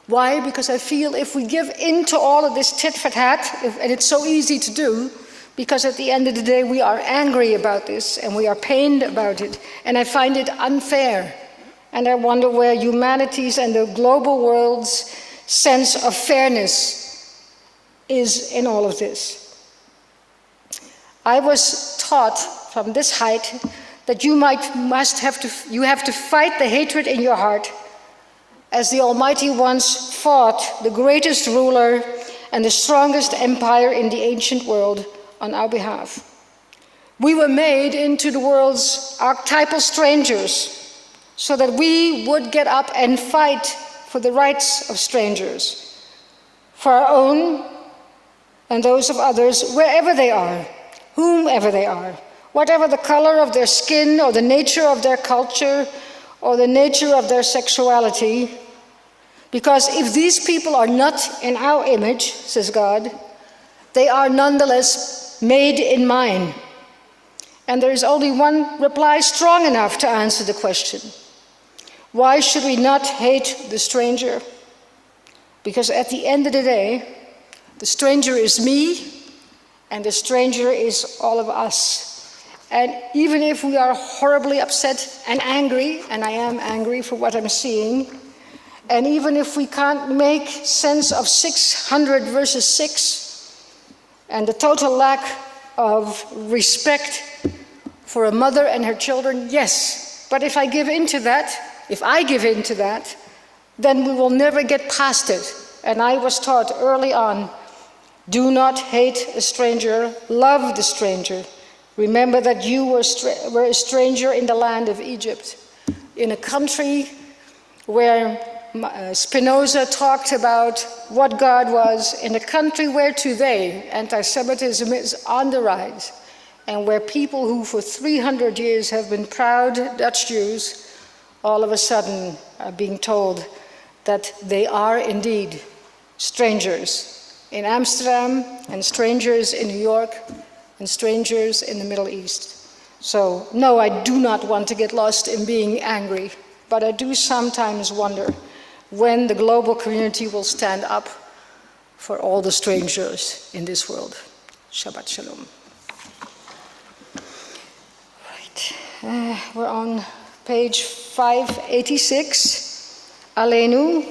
S1: Why? Because I feel if we give in to all of this tit-for-tat, and it's so easy to do, because at the end of the day we are angry about this and we are pained about it, and I find it unfair. And I wonder where humanity's and the global world's sense of fairness is in all of this. I was taught from this height that you have to fight the hatred in your heart as the Almighty once fought the greatest ruler and the strongest empire in the ancient world on our behalf. We were made into the world's archetypal strangers so that we would get up and fight for the rights of strangers, for our own and those of others, wherever they are, whomever they are, whatever the color of their skin or the nature of their culture or the nature of their sexuality. Because if these people are not in our image, says God, they are nonetheless made in mine. And there is only one reply strong enough to answer the question. Why should we not hate the stranger? Because at the end of the day, the stranger is me, and the stranger is all of us. And even if we are horribly upset and angry, and I am angry for what I'm seeing, and even if we can't make sense of 600 versus 6, and the total lack of respect for a mother and her children, yes. But if I give in to that, then we will never get past it. And I was taught early on, do not hate a stranger, love the stranger. Remember that you were a stranger in the land of Egypt, in a country where Spinoza talked about what God was, in a country where today anti-Semitism is on the rise, and where people who for 300 years have been proud Dutch Jews, all of a sudden are being told that they are indeed strangers in Amsterdam, and strangers in New York, and strangers in the Middle East. So, no, I do not want to get lost in being angry, but I do sometimes wonder when the global community will stand up for all the strangers in this world. Shabbat Shalom. Right, we're on page 586, Aleinu,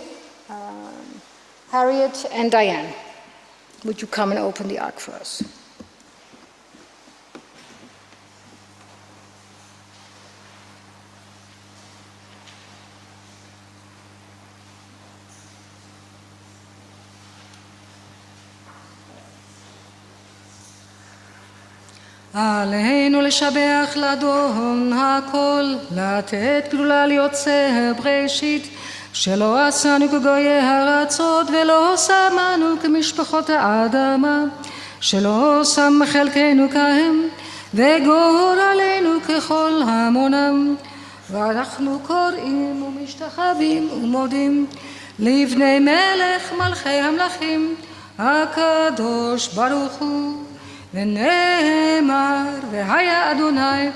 S1: Harriet and Diane. Would you come and open the ark for us?
S4: עלינו לשבח לאדון הכל, לתת גדולה ליוצא בראשית, שלא עשנו כגויי הארצות ולא שמנו כמשפחות האדמה, שלא שם חלקנו כהם וגורלנו ככל המונם. ואנחנו קוראים ומשתחווים ומודים לבני מלך מלכי המלכים הקדוש ברוך הוא. ונאמר והיה אדוני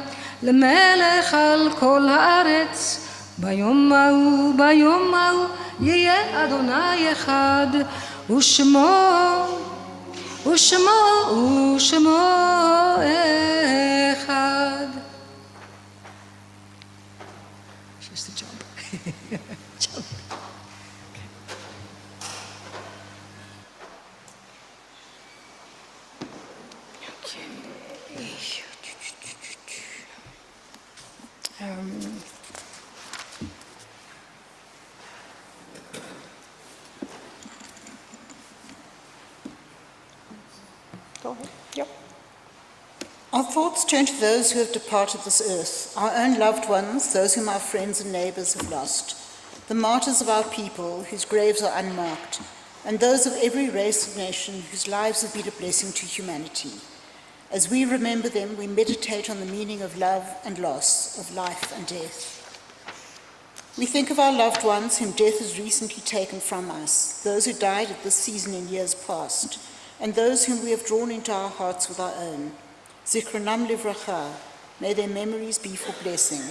S4: למלך על כל הארץ, ביום ההוא יהיה אדוני אחד, ושמו אחד. Just a jump. Jump.
S1: Go ahead. Yep.
S5: Our thoughts turn to those who have departed this earth, our own loved ones, those whom our friends and neighbours have lost, the martyrs of our people whose graves are unmarked, and those of every race and nation whose lives have been a blessing to humanity. As we remember them, we meditate on the meaning of love and loss, of life and death. We think of our loved ones whom death has recently taken from us, those who died at this season in years past, and those whom we have drawn into our hearts with our own. Zichronam livracha, may their memories be for blessing.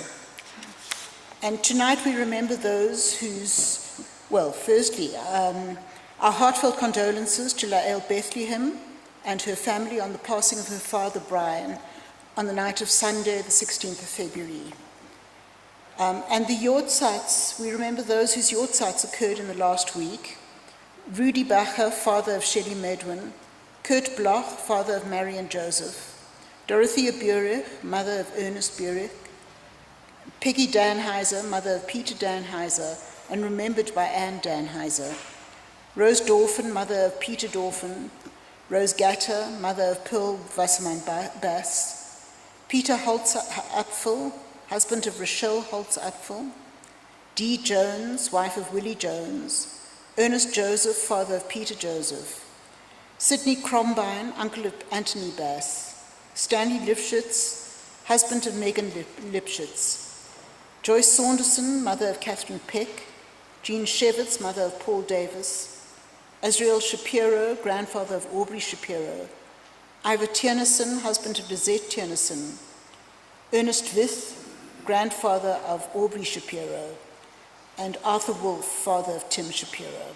S5: And tonight we remember those whose, well, firstly, our heartfelt condolences to Lael Bethlehem and her family on the passing of her father Brian on the night of Sunday, the 16th of February. And the Yortzites, we remember those whose Yortzites occurred in the last week. Rudy Bacher, father of Shelley Medwin, Kurt Bloch, father of Mary and Joseph, Dorothea Burich, mother of Ernest Burich, Peggy Danheiser, mother of Peter Danheiser, and remembered by Anne Danheiser, Rose Dorfin, mother of Peter Dorfin, Rose Gatter, mother of Pearl Wasserman Bass, Peter Holtz-Apfel, husband of Rochelle Holtz-Apfel, Dee Jones, wife of Willie Jones, Ernest Joseph, father of Peter Joseph, Sidney Crombine, uncle of Anthony Bass, Stanley Lipschitz, husband of Megan Lipschitz, Joyce Saunderson, mother of Catherine Peck, Jean Shevitz, mother of Paul Davis, Azrael Shapiro, grandfather of Aubrey Shapiro, Ivor Tierneson, husband of Lizette Tierneson, Ernest Vith, grandfather of Aubrey Shapiro, and Arthur Wolfe, father of Tim Shapiro.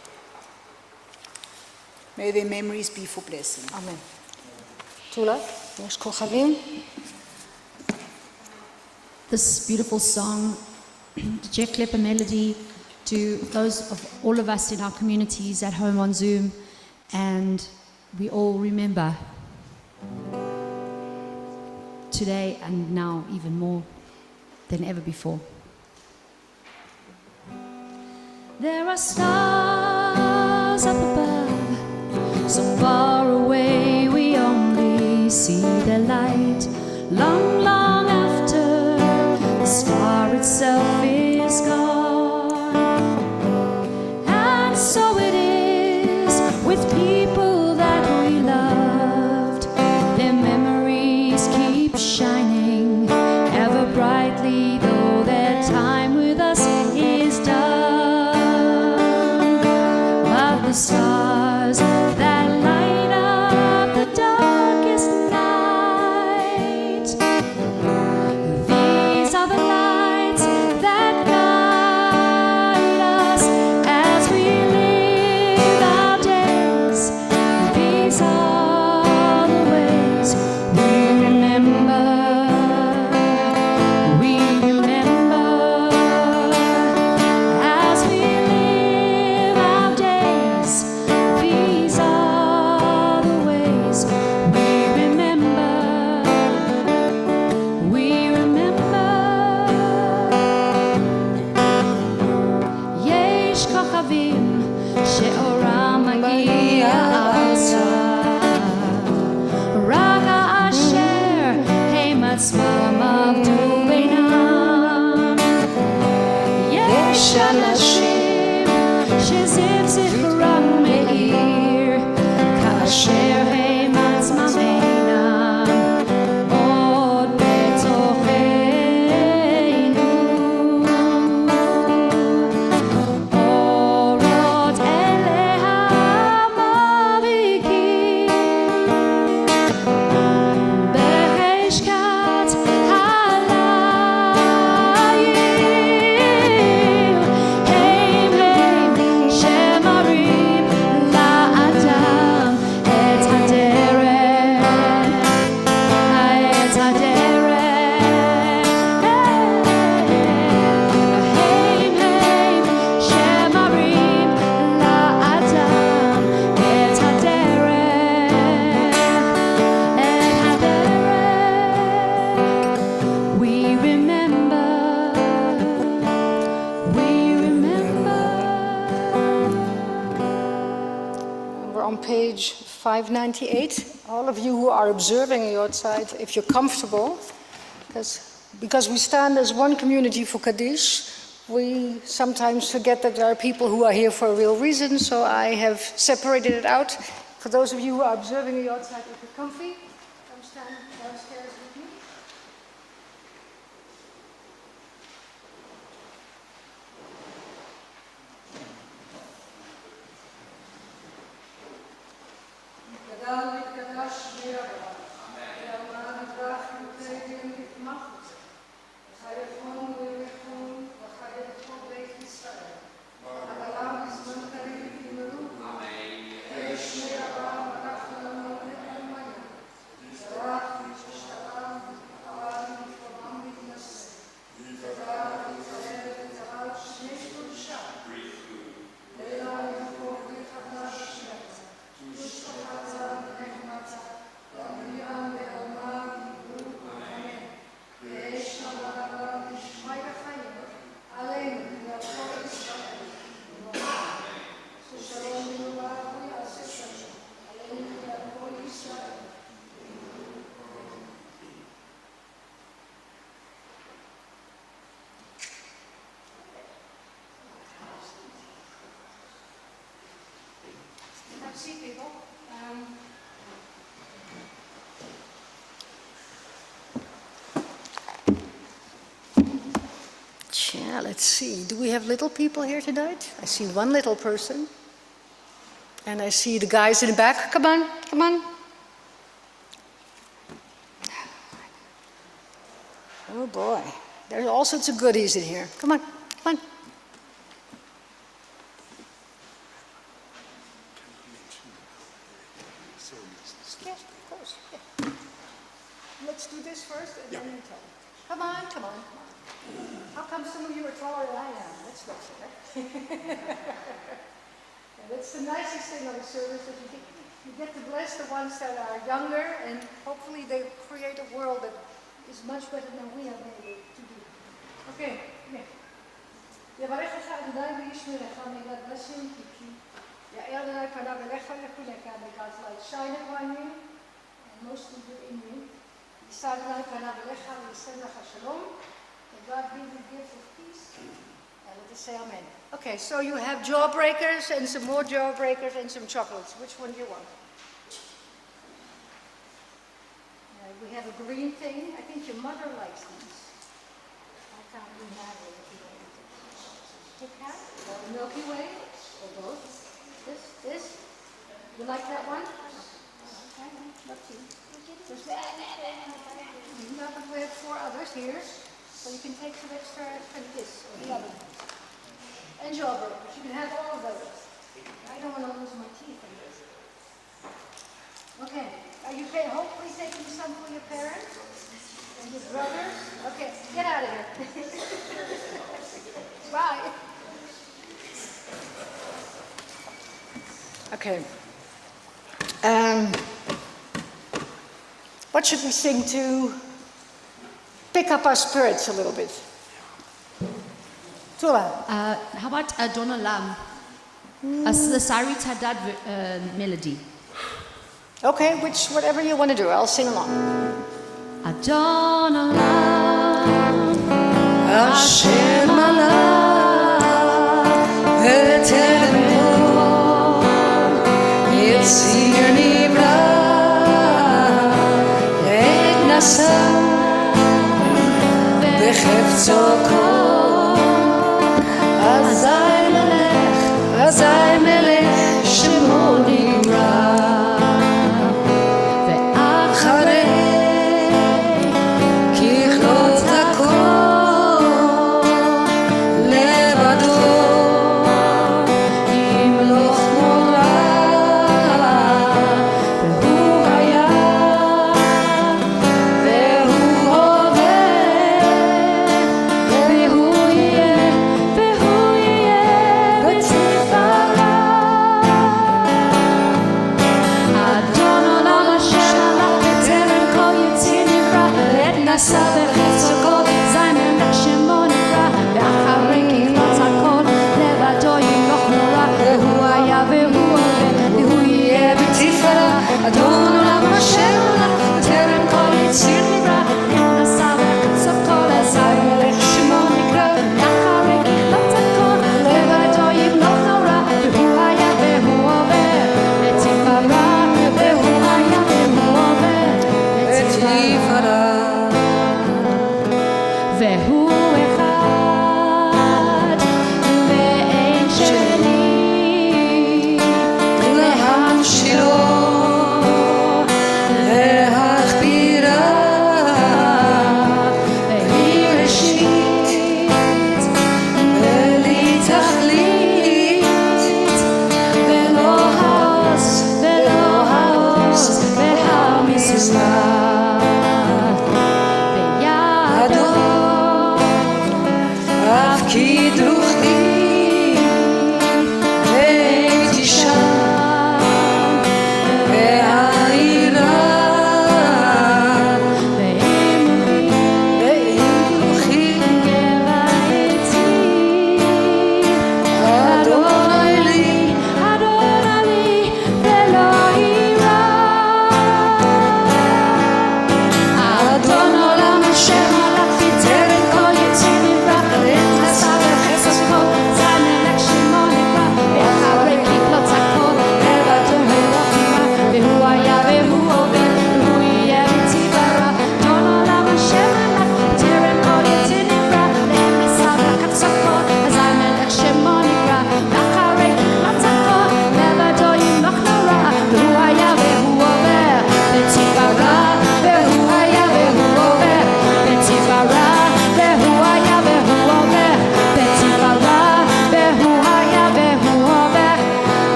S5: May their memories be for blessing.
S1: Amen. Tula, Yesh Kochavim.
S3: This beautiful song, the Jeff Klepper melody, to those of all of us in our communities at home on Zoom, and we all remember today and now even more than ever before. There are stars up above, so far away we only see the light. Long, long after the star itself is gone. And so it is with people that we loved. Their memories keep shining ever brightly, though their time with us is done. But the stars that light up the darkest night, these are the lights that guide us as we live our days. These are the ways we remember. We remember as we live our days. These are the ways we remember. We remember. יש כוכבים שאורם מגיע ארצה, רק האשר הם עצמם עבדו בינם. יש אנשים שזיו זכרם מאיר, כאשר הם עצמם אינם עוד בתוכנו. אורות אלה המבהיקים בחשכת הליל, הם שמראים לאדם את
S1: on page 598. All of you who are observing your side, if you're comfortable, because we stand as one community for Kaddish, we sometimes forget that there are people who are here for a real reason, so I have separated it out. For those of you who are observing your side, if you're comfy, come stand downstairs with me. See people. Yeah, let's see. Do we have little people here tonight? I see one little person. And I see the guys in the back. Come on, come on. Oh boy. There's all sorts of goodies in here. Come on, come on. Yes, of course. Yeah. Let's do this first and then you tell me. Come on, come on, come on. How come some of you are taller than I am? That's not fair. And that's the nicest thing on the service, that you get to bless the ones that are younger, and hopefully they create a world that is much better than we have been able to do. Okay, yeah. יברך אדוני וישמרך, may God bless you and keep you. יאר אדוני פניו אליך ויחונך, may God's light shine upon you, and mostly within you. יישא אדוני פניו אליך ויישם לך שלום. May God give you the gift of peace. And let us say amen. Okay, so you have jawbreakers and some more jawbreakers and some chocolates. Which one do you want? We have a green thing. I think your mother likes these. I can't remember if you like it. Kit Kat or Milky Way or both. This. You like that one? Okay, up to you. Now we have 4 others here. So you can take some extra and this or the other ones. And jawbreakers. You can have all of those. I don't want to lose my teeth in this. Okay. You can hopefully taking some for your parents and your brothers. Okay, get out of here. Bye. Okay. What should we sing to pick up our spirits a little bit? Tula.
S3: How about Donna Lam? The Sari Tadad melody.
S1: Okay, whatever you want to do, I'll sing along.
S3: Adon Olam,
S1: Hashem Allah, V'Terem Yitzir Nivra, Et Nasa, V'Chefzo Kol, Azai Melech, Shemo Nivra.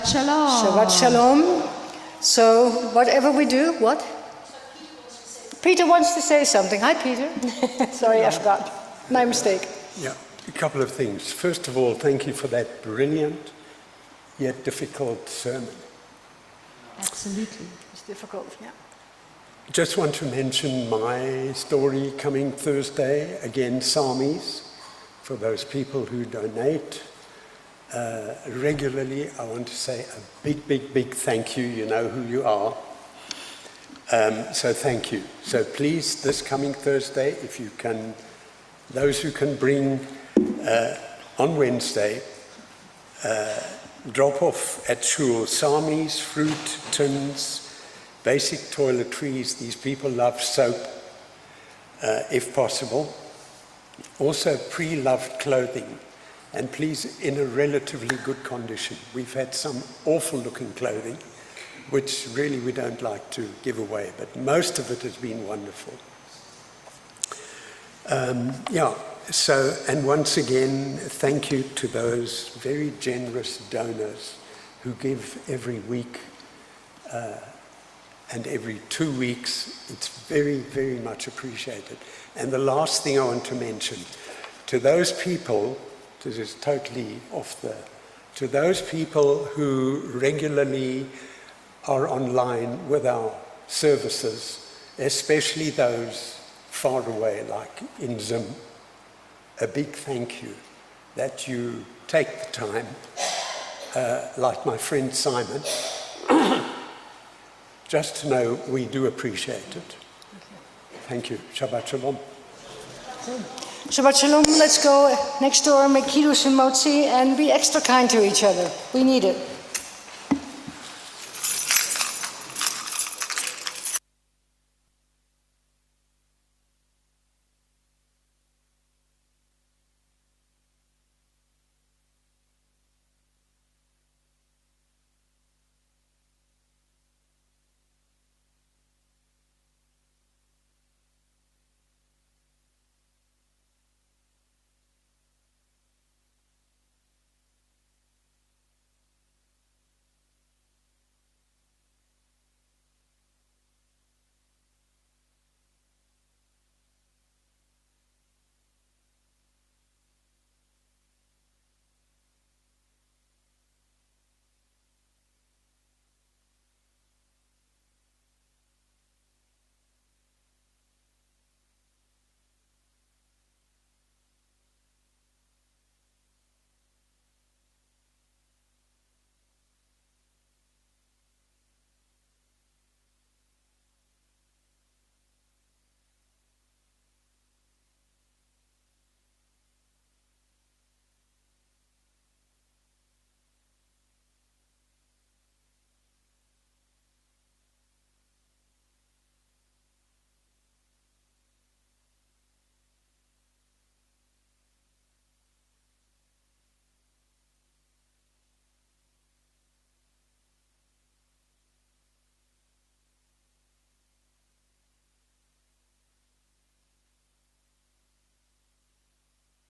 S3: Shabbat Shalom.
S1: Shabbat Shalom. So whatever we do, what? Peter wants to say something. Hi, Peter. Sorry, I forgot. My mistake.
S6: Yeah, a couple of things. First of all, thank you for that brilliant yet difficult sermon.
S3: Absolutely.
S1: It's difficult, yeah.
S6: Just want to mention my story coming Thursday. Again, Samis, for those people who donate regularly. I want to say a big, big, big thank you. You know who you are. So thank you. So please, this coming Thursday, if you can, those who can bring on Wednesday, drop off at shul, samis, fruit, tins, basic toiletries. These people love soap, if possible. Also pre-loved clothing, and please in a relatively good condition. We've had some awful looking clothing, which really we don't like to give away, but most of it has been wonderful. So, and once again, thank you to those very generous donors who give every week and every 2 weeks. It's very, very much appreciated. And the last thing I want to mention, to those people, this is totally to those people who regularly are online with our services, especially those far away, like in Zim, a big thank you that you take the time, like my friend Simon, just to know we do appreciate it. Thank you. Shabbat Shalom.
S1: Shabbat Shalom. Let's go next door, make kiddush and motzi, and be extra kind to each other. We need it.